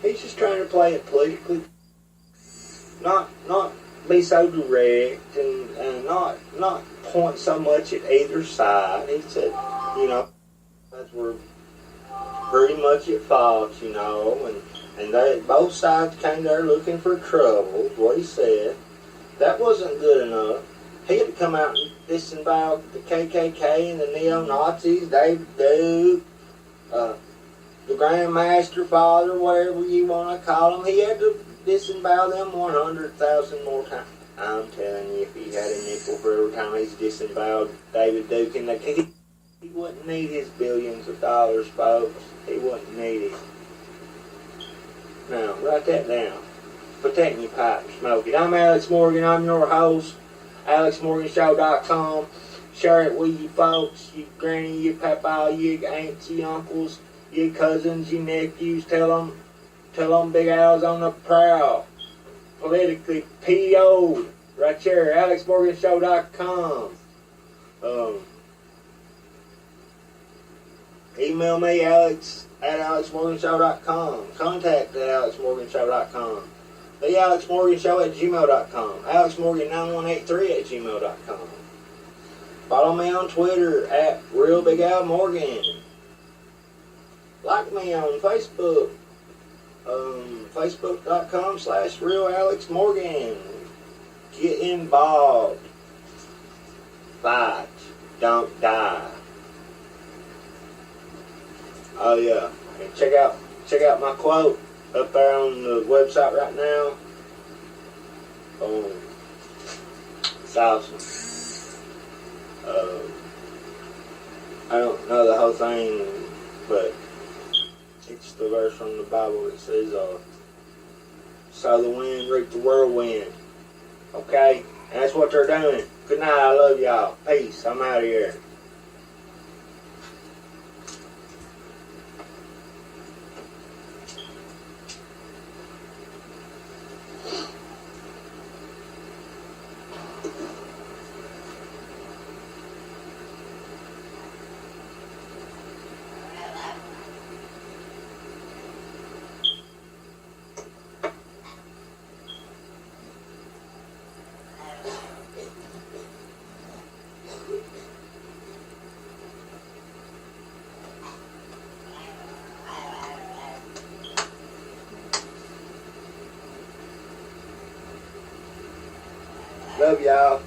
He's just trying to play it politically. Not be so direct and not point so much at either side. He said, you know, that's where pretty much at fault, you know, and they both sides came there looking for trouble, is what he said. That wasn't good enough. He had to come out and disavow the KKK and the neo-Nazis, David Duke, the Grandmaster Father, whatever you want to call them. He had to disavow them 100,000 more times. I'm telling you, if he had a nickel for every time he's disavowed David Duke, and he wouldn't need his billions of dollars, folks. He wouldn't need it. Now, write that down. Put that in your pipe and smoke it. I'm Alex Morgan. I'm your host. AlexMorganShow.com. Share it with you folks, your granny, your papa, your aunts, your uncles, your cousins, your nephews. Tell them Big Al's on the prowl. Politically PO'd. Right there, AlexMorganShow.com. Email me, Alex@AlexMorganShow.com. Contact at AlexMorganShow.com. The AlexMorganShow@gmail.com. AlexMorgan9183@gmail.com. Follow me on Twitter at RealBigAlMorgan. Like me on Facebook. Facebook.com/RealAlexMorgan. Get involved. Fight. Don't die. Oh yeah. And check out my quote up there on the website right now. It's awesome. I don't know the whole thing, but it's the verse from the Bible that says, sow the wind, reap the whirlwind. Okay? And that's what they're doing. Good night, I love y'all. Peace, I'm out of here. Love y'all.